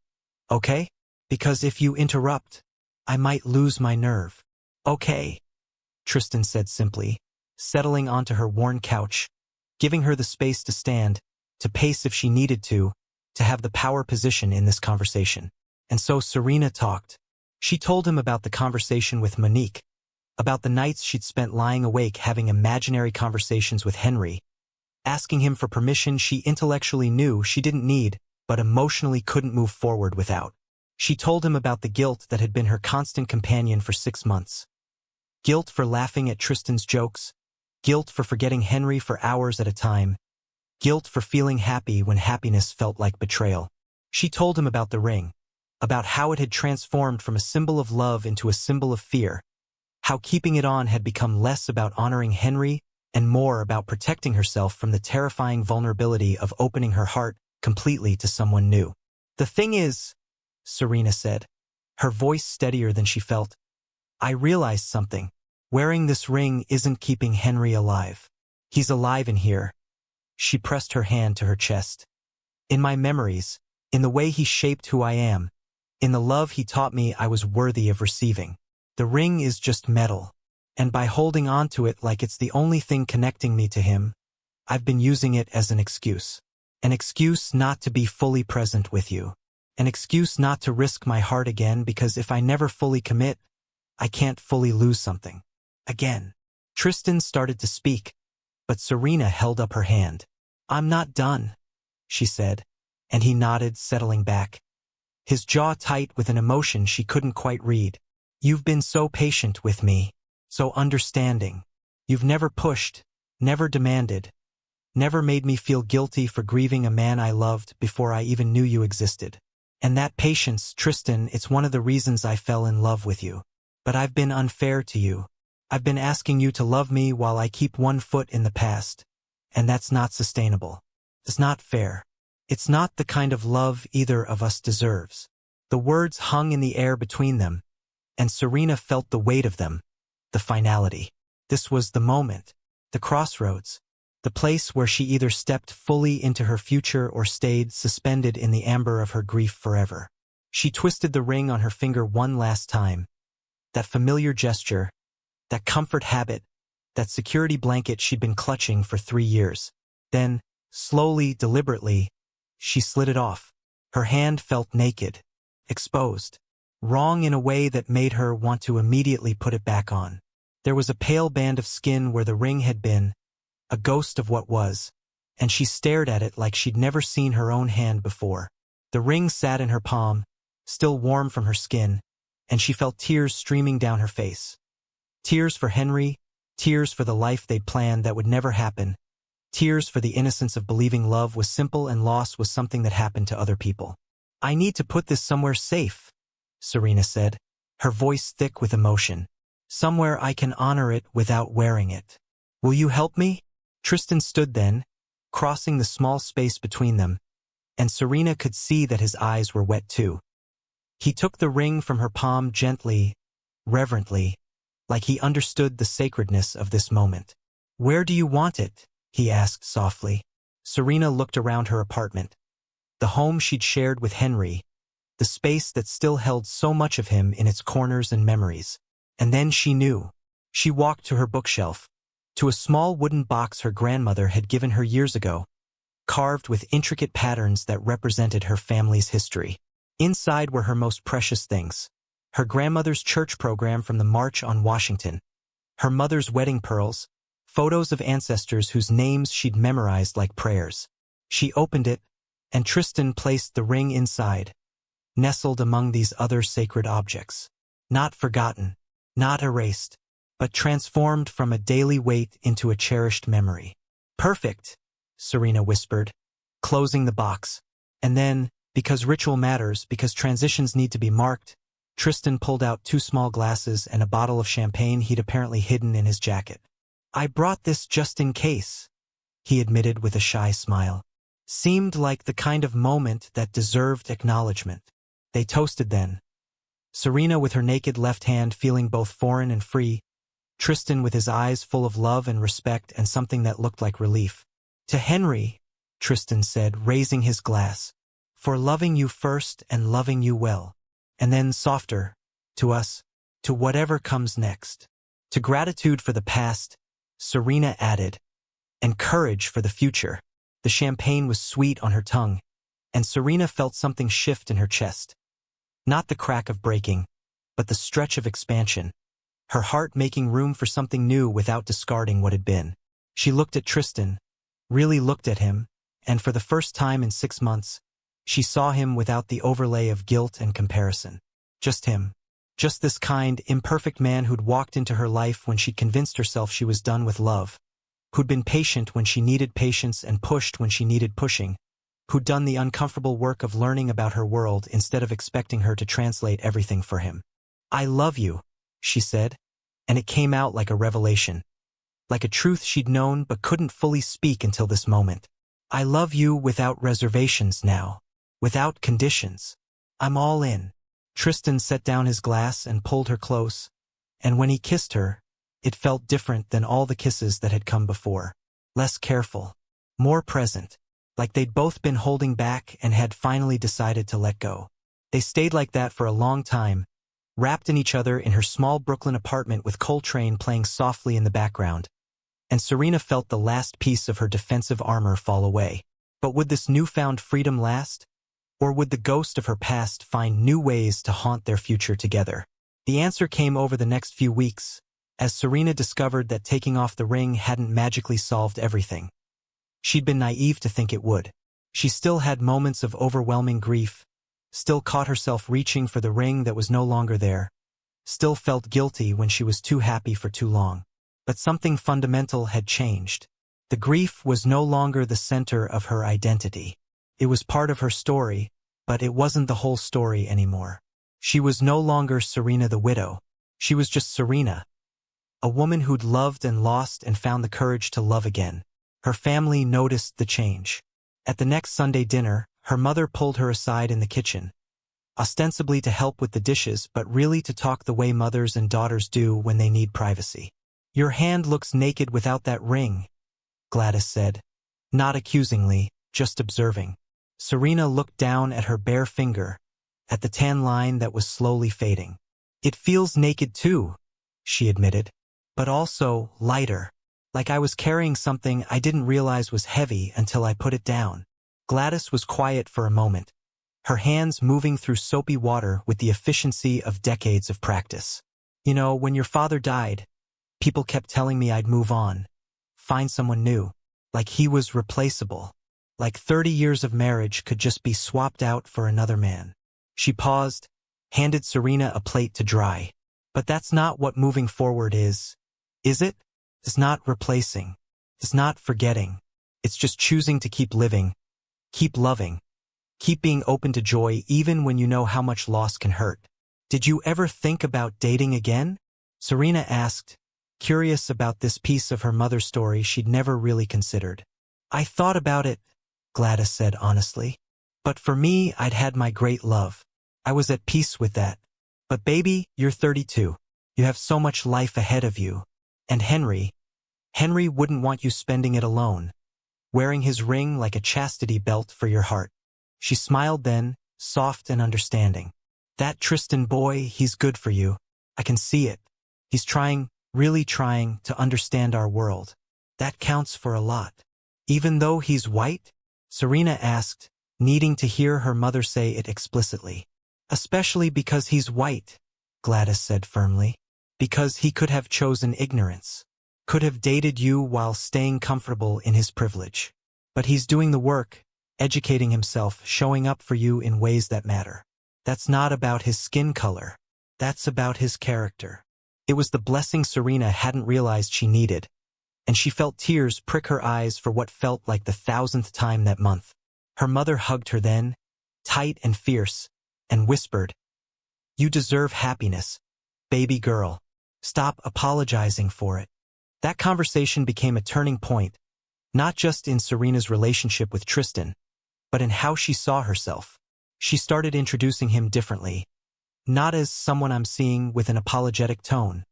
Okay? Because if you interrupt, I might lose my nerve." "Okay," Tristan said simply, settling onto her worn couch, giving her the space to stand, to pace if she needed to have the power position in this conversation. And so Serena talked. She told him about the conversation with Monique, about the nights she'd spent lying awake having imaginary conversations with Henry, asking him for permission she intellectually knew she didn't need, but emotionally couldn't move forward without. She told him about the guilt that had been her constant companion for 6 months. Guilt for laughing at Tristan's jokes, guilt for forgetting Henry for hours at a time, guilt for feeling happy when happiness felt like betrayal. She told him about the ring, about how it had transformed from a symbol of love into a symbol of fear, how keeping it on had become less about honoring Henry and more about protecting herself from the terrifying vulnerability of opening her heart completely to someone new. "The thing is," Serena said, her voice steadier than she felt, "I realized something. Wearing this ring isn't keeping Henry alive. He's alive in here." She pressed her hand to her chest. "In my memories, in the way he shaped who I am, in the love he taught me I was worthy of receiving. The ring is just metal, and by holding on to it like it's the only thing connecting me to him, I've been using it as an excuse. An excuse not to be fully present with you. An excuse not to risk my heart again because if I never fully commit, I can't fully lose something. Again." Tristan started to speak, but Serena held up her hand. "I'm not done," she said, and he nodded, settling back, his jaw tight with an emotion she couldn't quite read. "You've been so patient with me, so understanding. You've never pushed, never demanded, never made me feel guilty for grieving a man I loved before I even knew you existed. And that patience, Tristan, it's one of the reasons I fell in love with you. But I've been unfair to you. I've been asking you to love me while I keep one foot in the past, and that's not sustainable. It's not fair. It's not the kind of love either of us deserves." The words hung in the air between them, and Serena felt the weight of them, the finality. This was the moment, the crossroads, the place where she either stepped fully into her future or stayed suspended in the amber of her grief forever. She twisted the ring on her finger one last time, that familiar gesture, that comfort habit, that security blanket she'd been clutching for 3 years. Then, slowly, deliberately, she slid it off. Her hand felt naked, exposed, wrong in a way that made her want to immediately put it back on. There was a pale band of skin where the ring had been, a ghost of what was, and she stared at it like she'd never seen her own hand before. The ring sat in her palm, still warm from her skin, and she felt tears streaming down her face. Tears for Henry, tears for the life they'd planned that would never happen, Tears for the innocence of believing love was simple and loss was something that happened to other people. "I need to put this somewhere safe," Serena said, her voice thick with emotion. "Somewhere I can honor it without wearing it. Will you help me?" Tristan stood then, crossing the small space between them, and Serena could see that his eyes were wet too. He took the ring from her palm gently, reverently, like he understood the sacredness of this moment. "Where do you want it?" he asked softly. Serena looked around her apartment. The home she'd shared with Henry, the space that still held so much of him in its corners and memories. And then she knew. She walked to her bookshelf, to a small wooden box her grandmother had given her years ago, carved with intricate patterns that represented her family's history. Inside were her most precious things: her grandmother's church program from the March on Washington, her mother's wedding pearls, photos of ancestors whose names she'd memorized like prayers. She opened it, and Tristan placed the ring inside, nestled among these other sacred objects. Not forgotten, not erased, but transformed from a daily weight into a cherished memory. "Perfect," Serena whispered, closing the box. And then, because ritual matters, because transitions need to be marked, Tristan pulled out 2 small glasses and a bottle of champagne he'd apparently hidden in his jacket. "I brought this just in case," he admitted with a shy smile. Seemed like the kind of moment that deserved acknowledgement. They toasted then. Serena with her naked left hand feeling both foreign and free, Tristan with his eyes full of love and respect and something that looked like relief. "To Henry," Tristan said, raising his glass, "for loving you first and loving you well." And then softer, "To us, to whatever comes next." To gratitude for the past, Serena added, "and courage for the future." The champagne was sweet on her tongue, and Serena felt something shift in her chest. Not the crack of breaking, but the stretch of expansion. Her heart making room for something new without discarding what had been. She looked at Tristan, really looked at him, and for the first time in 6 months, she saw him without the overlay of guilt and comparison. Just him. Just this kind, imperfect man who'd walked into her life when she'd convinced herself she was done with love, who'd been patient when she needed patience and pushed when she needed pushing, who'd done the uncomfortable work of learning about her world instead of expecting her to translate everything for him. "I love you," she said, and it came out like a revelation, like a truth she'd known but couldn't fully speak until this moment. "I love you without reservations now, without conditions. I'm all in." Tristan set down his glass and pulled her close, and when he kissed her, it felt different than all the kisses that had come before. Less careful, more present, like they'd both been holding back and had finally decided to let go. They stayed like that for a long time, wrapped in each other in her small Brooklyn apartment with Coltrane playing softly in the background, and Serena felt the last piece of her defensive armor fall away. But would this newfound freedom last? Or would the ghost of her past find new ways to haunt their future together? The answer came over the next few weeks, as Serena discovered that taking off the ring hadn't magically solved everything. She'd been naive to think it would. She still had moments of overwhelming grief, still caught herself reaching for the ring that was no longer there, still felt guilty when she was too happy for too long. But something fundamental had changed. The grief was no longer the center of her identity. It was part of her story, but it wasn't the whole story anymore. She was no longer Serena the widow. She was just Serena, a woman who'd loved and lost and found the courage to love again. Her family noticed the change. At the next Sunday dinner, her mother pulled her aside in the kitchen, ostensibly to help with the dishes but really to talk the way mothers and daughters do when they need privacy. "Your hand looks naked without that ring," Gladys said, not accusingly, just observing. Serena looked down at her bare finger, at the tan line that was slowly fading. "It feels naked too," she admitted, "but also lighter. Like I was carrying something I didn't realize was heavy until I put it down." Gladys was quiet for a moment, her hands moving through soapy water with the efficiency of decades of practice. "You know, when your father died, people kept telling me I'd move on, find someone new, like he was replaceable. Like 30 years of marriage could just be swapped out for another man." She paused, handed Serena a plate to dry. "But that's not what moving forward is it? It's not replacing. It's not forgetting. It's just choosing to keep living, keep loving, keep being open to joy even when you know how much loss can hurt. Did you ever think about dating again? Serena asked, curious about this piece of her mother's story she'd never really considered. I thought about it, Gladys said honestly. But for me, I'd had my great love. I was at peace with that. But baby, you're 32. You have so much life ahead of you. And Henry wouldn't want you spending it alone, wearing his ring like a chastity belt for your heart. She smiled then, soft and understanding. That Tristan boy, he's good for you. I can see it. He's trying, really trying, to understand our world. That counts for a lot. Even though he's white? Serena asked, needing to hear her mother say it explicitly. Especially because he's white, Gladys said firmly. Because he could have chosen ignorance. Could have dated you while staying comfortable in his privilege. But he's doing the work, educating himself, showing up for you in ways that matter. That's not about his skin color. That's about his character. It was the blessing Serena hadn't realized she needed, and she felt tears prick her eyes for what felt like the 1,000th time that month. Her mother hugged her then, tight and fierce, and whispered, "You deserve happiness, baby girl. Stop apologizing for it." That conversation became a turning point, not just in Serena's relationship with Tristan, but in how she saw herself. She started introducing him differently, not as someone I'm seeing with an apologetic tone,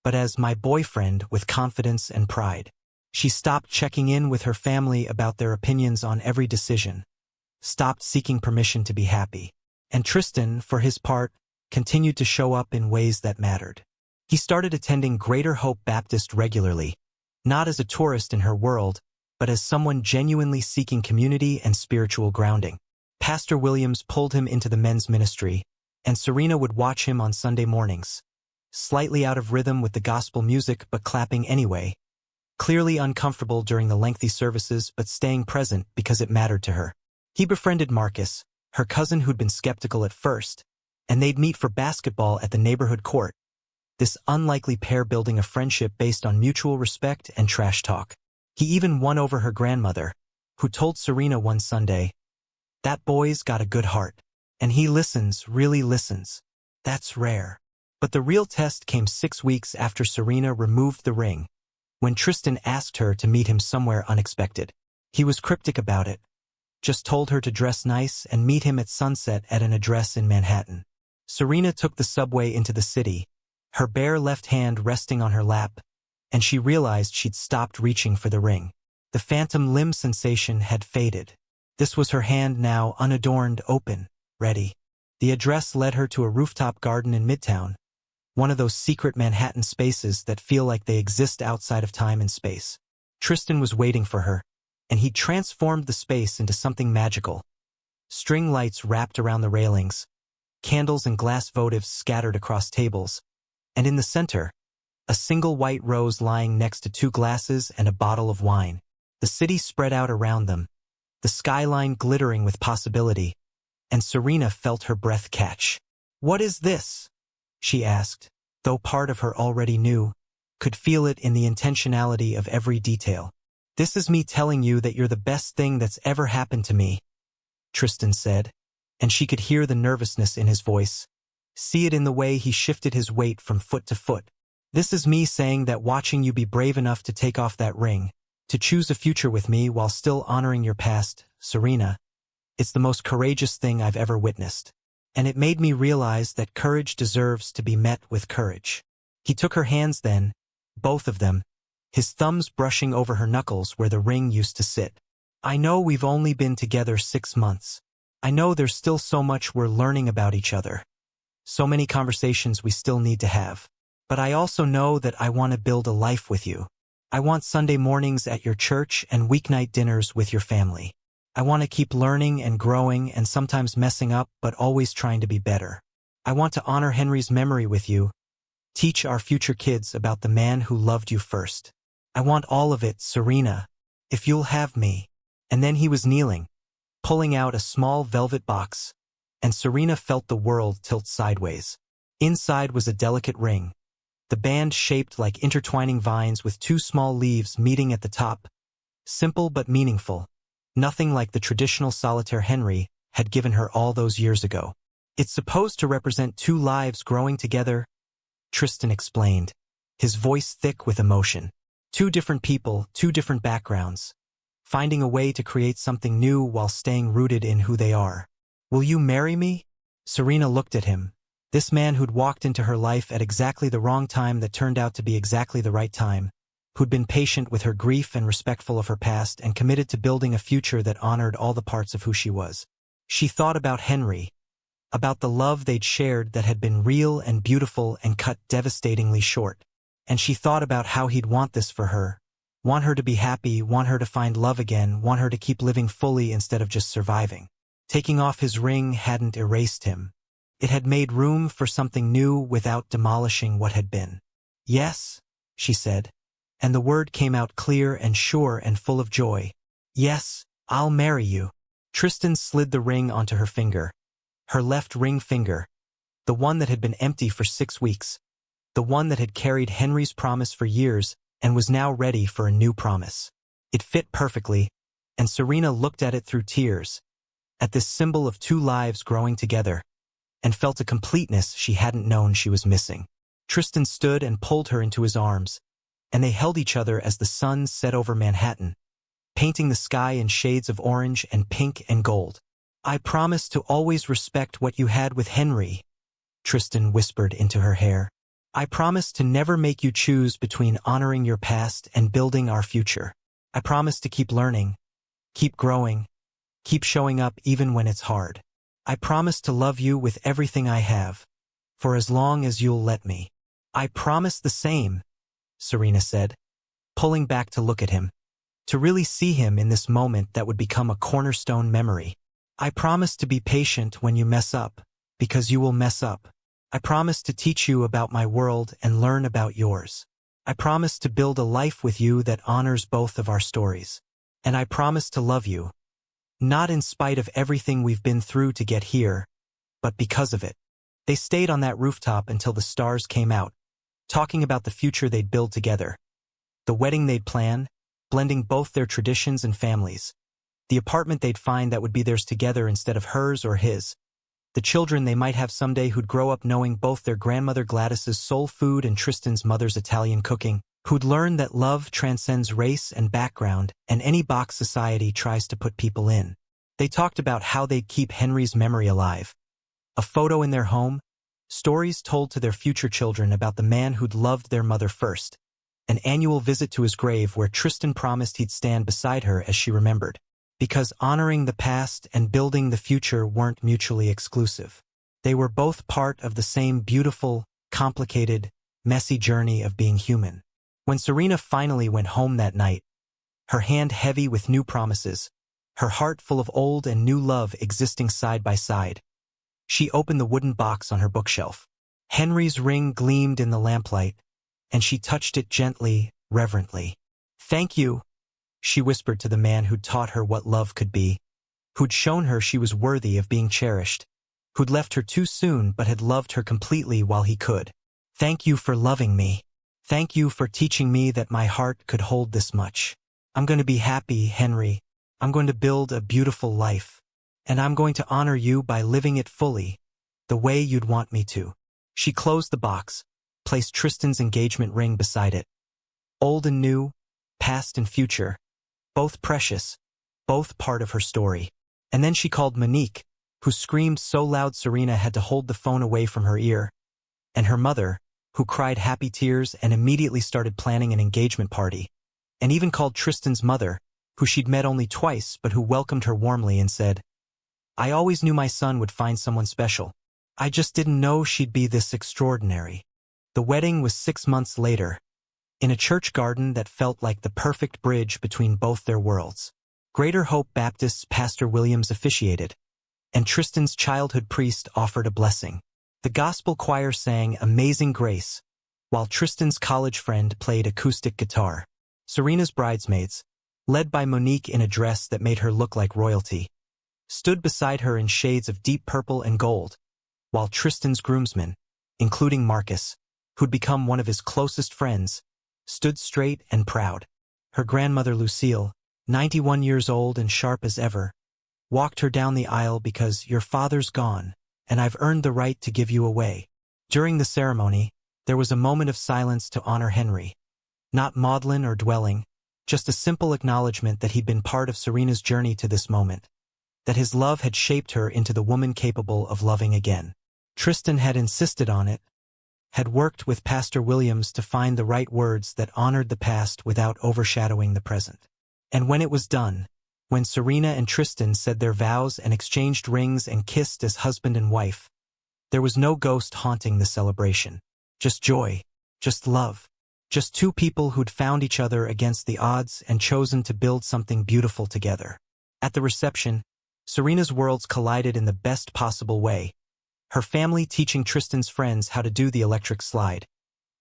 but as my boyfriend with confidence and pride. She stopped checking in with her family about their opinions on every decision, stopped seeking permission to be happy. And Tristan, for his part, continued to show up in ways that mattered. He started attending Greater Hope Baptist regularly, not as a tourist in her world, but as someone genuinely seeking community and spiritual grounding. Pastor Williams pulled him into the men's ministry, and Serena would watch him on Sunday mornings, slightly out of rhythm with the gospel music but clapping anyway, clearly uncomfortable during the lengthy services but staying present because it mattered to her. He befriended Marcus, her cousin who'd been skeptical at first, and they'd meet for basketball at the neighborhood court, this unlikely pair building a friendship based on mutual respect and trash talk. He even won over her grandmother, who told Serena one Sunday, "That boy's got a good heart. And he listens, really listens. That's rare." But the real test came 6 weeks after Serena removed the ring, when Tristan asked her to meet him somewhere unexpected. He was cryptic about it, just told her to dress nice and meet him at sunset at an address in Manhattan. Serena took the subway into the city, her bare left hand resting on her lap, and she realized she'd stopped reaching for the ring. The phantom limb sensation had faded. This was her hand now, unadorned, open, ready. The address led her to a rooftop garden in Midtown, one of those secret Manhattan spaces that feel like they exist outside of time and space. Tristan was waiting for her, and he transformed the space into something magical. String lights wrapped around the railings, candles and glass votives scattered across tables, and in the center, a single white rose lying next to 2 glasses and a bottle of wine. The city spread out around them, the skyline glittering with possibility, and Serena felt her breath catch. "What is this?" she asked, though part of her already knew, could feel it in the intentionality of every detail. "This is me telling you that you're the best thing that's ever happened to me," Tristan said, and she could hear the nervousness in his voice, see it in the way he shifted his weight from foot to foot. "This is me saying that watching you be brave enough to take off that ring, to choose a future with me while still honoring your past, Serena, it's the most courageous thing I've ever witnessed. And it made me realize that courage deserves to be met with courage." He took her hands then, both of them, his thumbs brushing over her knuckles where the ring used to sit. "I know we've only been together 6 months. I know there's still so much we're learning about each other. So many conversations we still need to have. But I also know that I want to build a life with you. I want Sunday mornings at your church and weeknight dinners with your family. I want to keep learning and growing and sometimes messing up but always trying to be better. I want to honor Henry's memory with you, teach our future kids about the man who loved you first. I want all of it, Serena, if you'll have me." And then he was kneeling, pulling out a small velvet box, and Serena felt the world tilt sideways. Inside was a delicate ring, the band shaped like intertwining vines with 2 small leaves meeting at the top, Simple but meaningful. Nothing like the traditional solitaire Henry had given her all those years ago. It's supposed to represent two lives growing together, Tristan explained, his voice thick with emotion. Two different people, two different backgrounds, finding a way to create something new while staying rooted in who they are. Will you marry me? Serena looked at him, this man who'd walked into her life at exactly the wrong time that turned out to be exactly the right time, who'd been patient with her grief and respectful of her past and committed to building a future that honored all the parts of who she was. She thought about Henry, about the love they'd shared that had been real and beautiful and cut devastatingly short. And she thought about how he'd want this for her, want her to be happy, want her to find love again, want her to keep living fully instead of just surviving. Taking off his ring hadn't erased him. It had made room for something new without demolishing what had been. Yes, she said, and the word came out clear and sure and full of joy. Yes, I'll marry you. Tristan slid the ring onto her finger, her left ring finger, the one that had been empty for 6 weeks, the one that had carried Henry's promise for years and was now ready for a new promise. It fit perfectly, and Serena looked at it through tears, at this symbol of two lives growing together, and felt a completeness she hadn't known she was missing. Tristan stood and pulled her into his arms, and they held each other as the sun set over Manhattan, painting the sky in shades of orange and pink and gold. I promise to always respect what you had with Henry, Tristan whispered into her hair. I promise to never make you choose between honoring your past and building our future. I promise to keep learning, keep growing, keep showing up even when it's hard. I promise to love you with everything I have, for as long as you'll let me. I promise the same, Serena said, pulling back to look at him, to really see him in this moment that would become a cornerstone memory. I promise to be patient when you mess up, because you will mess up. I promise to teach you about my world and learn about yours. I promise to build a life with you that honors both of our stories. And I promise to love you, not in spite of everything we've been through to get here, but because of it. They stayed on that rooftop until the stars came out, talking about the future they'd build together, the wedding they'd plan, blending both their traditions and families, the apartment they'd find that would be theirs together instead of hers or his, the children they might have someday who'd grow up knowing both their grandmother Gladys's soul food and Tristan's mother's Italian cooking, who'd learn that love transcends race and background and any box society tries to put people in. They talked about how they'd keep Henry's memory alive. A photo in their home, stories told to their future children about the man who'd loved their mother first, an annual visit to his grave where Tristan promised he'd stand beside her as she remembered. Because honoring the past and building the future weren't mutually exclusive. They were both part of the same beautiful, complicated, messy journey of being human. When Serena finally went home that night, her hand heavy with new promises, her heart full of old and new love existing side by side, she opened the wooden box on her bookshelf. Henry's ring gleamed in the lamplight, and she touched it gently, reverently. Thank you, she whispered to the man who'd taught her what love could be, who'd shown her she was worthy of being cherished, who'd left her too soon but had loved her completely while he could. Thank you for loving me. Thank you for teaching me that my heart could hold this much. I'm going to be happy, Henry. I'm going to build a beautiful life. And I'm going to honor you by living it fully, the way you'd want me to. She closed the box, placed Tristan's engagement ring beside it. Old and new, past and future, both precious, both part of her story. And then she called Monique, who screamed so loud Serena had to hold the phone away from her ear, and her mother, who cried happy tears and immediately started planning an engagement party, and even called Tristan's mother, who she'd met only twice but who welcomed her warmly and said, I always knew my son would find someone special. I just didn't know she'd be this extraordinary. The wedding was 6 months later, in a church garden that felt like the perfect bridge between both their worlds. Greater Hope Baptist's Pastor Williams officiated, and Tristan's childhood priest offered a blessing. The gospel choir sang Amazing Grace, while Tristan's college friend played acoustic guitar. Serena's bridesmaids, led by Monique in a dress that made her look like royalty, stood beside her in shades of deep purple and gold, while Tristan's groomsmen, including Marcus, who'd become one of his closest friends, stood straight and proud. Her grandmother Lucille, 91 years old and sharp as ever, walked her down the aisle because your father's gone, and I've earned the right to give you away. During the ceremony, there was a moment of silence to honor Henry. Not maudlin or dwelling, just a simple acknowledgement that he'd been part of Serena's journey to this moment, that his love had shaped her into the woman capable of loving again. Tristan had insisted on it, had worked with Pastor Williams to find the right words that honored the past without overshadowing the present. And when it was done, when Serena and Tristan said their vows and exchanged rings and kissed as husband and wife, there was no ghost haunting the celebration. Just joy, just love, just two people who'd found each other against the odds and chosen to build something beautiful together. At the reception, Serena's worlds collided in the best possible way. Her family teaching Tristan's friends how to do the electric slide.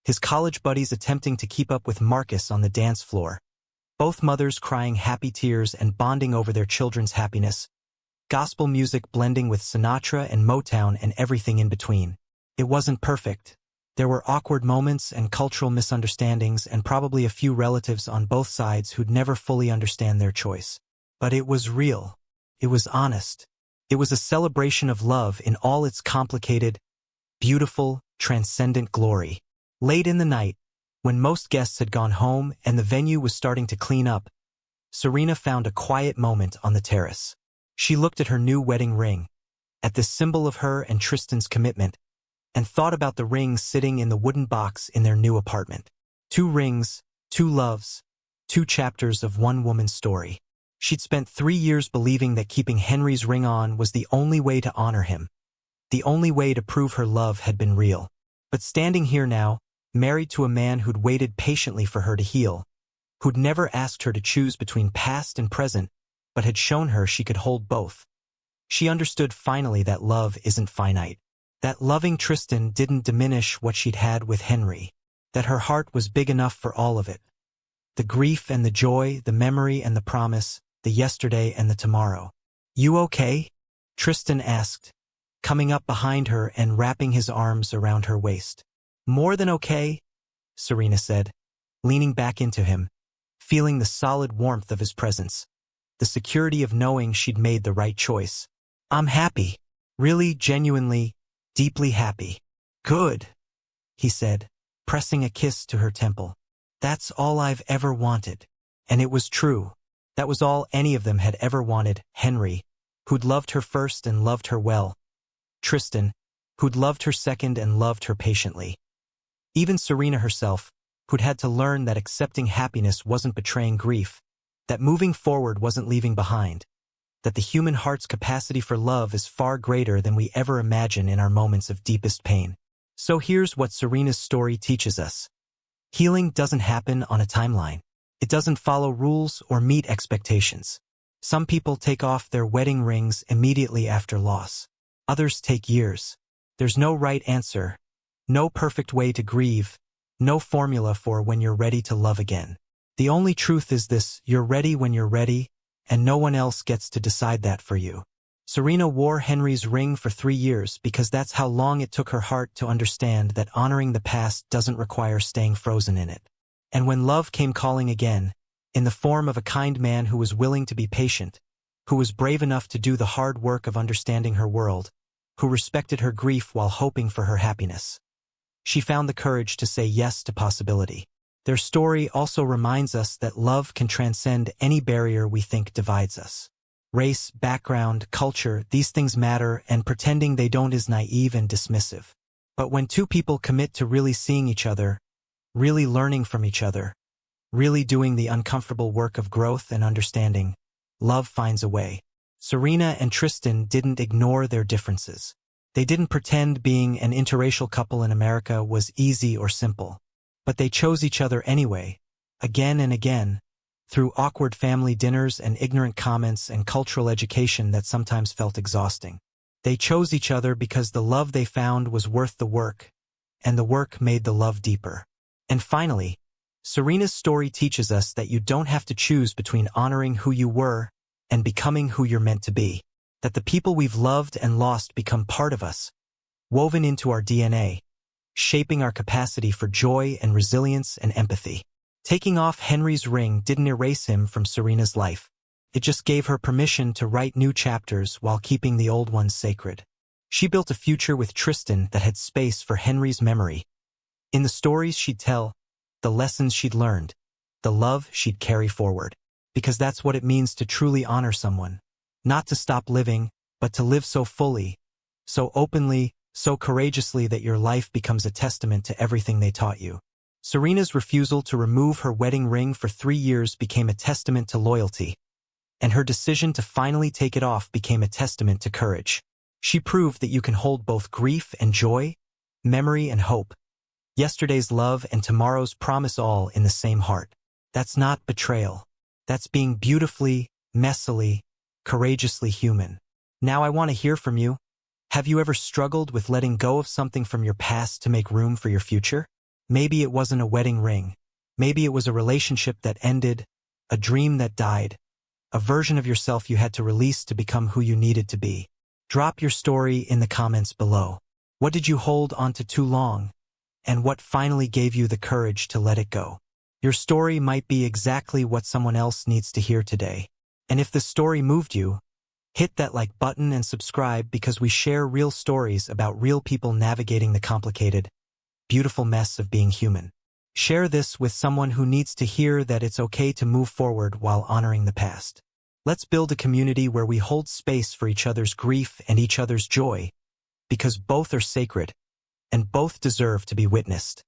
His college buddies attempting to keep up with Marcus on the dance floor. Both mothers crying happy tears and bonding over their children's happiness. Gospel music blending with Sinatra and Motown and everything in between. It wasn't perfect. There were awkward moments and cultural misunderstandings and probably a few relatives on both sides who'd never fully understand their choice. But it was real. It was honest. It was a celebration of love in all its complicated, beautiful, transcendent glory. Late in the night, when most guests had gone home and the venue was starting to clean up, Serena found a quiet moment on the terrace. She looked at her new wedding ring, at this symbol of her and Tristan's commitment, and thought about the ring sitting in the wooden box in their new apartment. 2 rings, 2 loves, 2 chapters of one woman's story. She'd spent 3 years believing that keeping Henry's ring on was the only way to honor him, the only way to prove her love had been real. But standing here now, married to a man who'd waited patiently for her to heal, who'd never asked her to choose between past and present, but had shown her she could hold both. She understood finally that love isn't finite, that loving Tristan didn't diminish what she'd had with Henry, that her heart was big enough for all of it. The grief and the joy, the memory and the promise, the yesterday and the tomorrow. "You okay?" Tristan asked, coming up behind her and wrapping his arms around her waist. "More than okay," Serena said, leaning back into him, feeling the solid warmth of his presence, the security of knowing she'd made the right choice. "I'm happy. Really, genuinely, deeply happy." "Good," he said, pressing a kiss to her temple. "That's all I've ever wanted." And it was true. That was all any of them had ever wanted. Henry, who'd loved her first and loved her well. Tristan, who'd loved her second and loved her patiently. Even Serena herself, who'd had to learn that accepting happiness wasn't betraying grief, that moving forward wasn't leaving behind, that the human heart's capacity for love is far greater than we ever imagine in our moments of deepest pain. So here's what Serena's story teaches us. Healing doesn't happen on a timeline. It doesn't follow rules or meet expectations. Some people take off their wedding rings immediately after loss. Others take years. There's no right answer, no perfect way to grieve, no formula for when you're ready to love again. The only truth is this: you're ready when you're ready, and no one else gets to decide that for you. Serena wore Henry's ring for 3 years because that's how long it took her heart to understand that honoring the past doesn't require staying frozen in it. And when love came calling again, in the form of a kind man who was willing to be patient, who was brave enough to do the hard work of understanding her world, who respected her grief while hoping for her happiness, she found the courage to say yes to possibility. Their story also reminds us that love can transcend any barrier we think divides us. Race, background, culture, these things matter, and pretending they don't is naive and dismissive. But when 2 people commit to really seeing each other, really learning from each other, really doing the uncomfortable work of growth and understanding, love finds a way. Serena and Tristan didn't ignore their differences. They didn't pretend being an interracial couple in America was easy or simple. But they chose each other anyway, again and again, through awkward family dinners and ignorant comments and cultural education that sometimes felt exhausting. They chose each other because the love they found was worth the work, and the work made the love deeper. And finally, Serena's story teaches us that you don't have to choose between honoring who you were and becoming who you're meant to be, that the people we've loved and lost become part of us, woven into our DNA, shaping our capacity for joy and resilience and empathy. Taking off Henry's ring didn't erase him from Serena's life. It just gave her permission to write new chapters while keeping the old ones sacred. She built a future with Tristan that had space for Henry's memory. In the stories she'd tell, the lessons she'd learned, the love she'd carry forward. Because that's what it means to truly honor someone. Not to stop living, but to live so fully, so openly, so courageously that your life becomes a testament to everything they taught you. Serena's refusal to remove her wedding ring for 3 years became a testament to loyalty, and her decision to finally take it off became a testament to courage. She proved that you can hold both grief and joy, memory and hope, yesterday's love and tomorrow's promise all in the same heart. That's not betrayal. That's being beautifully, messily, courageously human. Now I want to hear from you. Have you ever struggled with letting go of something from your past to make room for your future? Maybe it wasn't a wedding ring. Maybe it was a relationship that ended, a dream that died, a version of yourself you had to release to become who you needed to be. Drop your story in the comments below. What did you hold onto too long? And what finally gave you the courage to let it go? Your story might be exactly what someone else needs to hear today. And if the story moved you, hit that like button and subscribe because we share real stories about real people navigating the complicated, beautiful mess of being human. Share this with someone who needs to hear that it's okay to move forward while honoring the past. Let's build a community where we hold space for each other's grief and each other's joy, because both are sacred, and both deserve to be witnessed.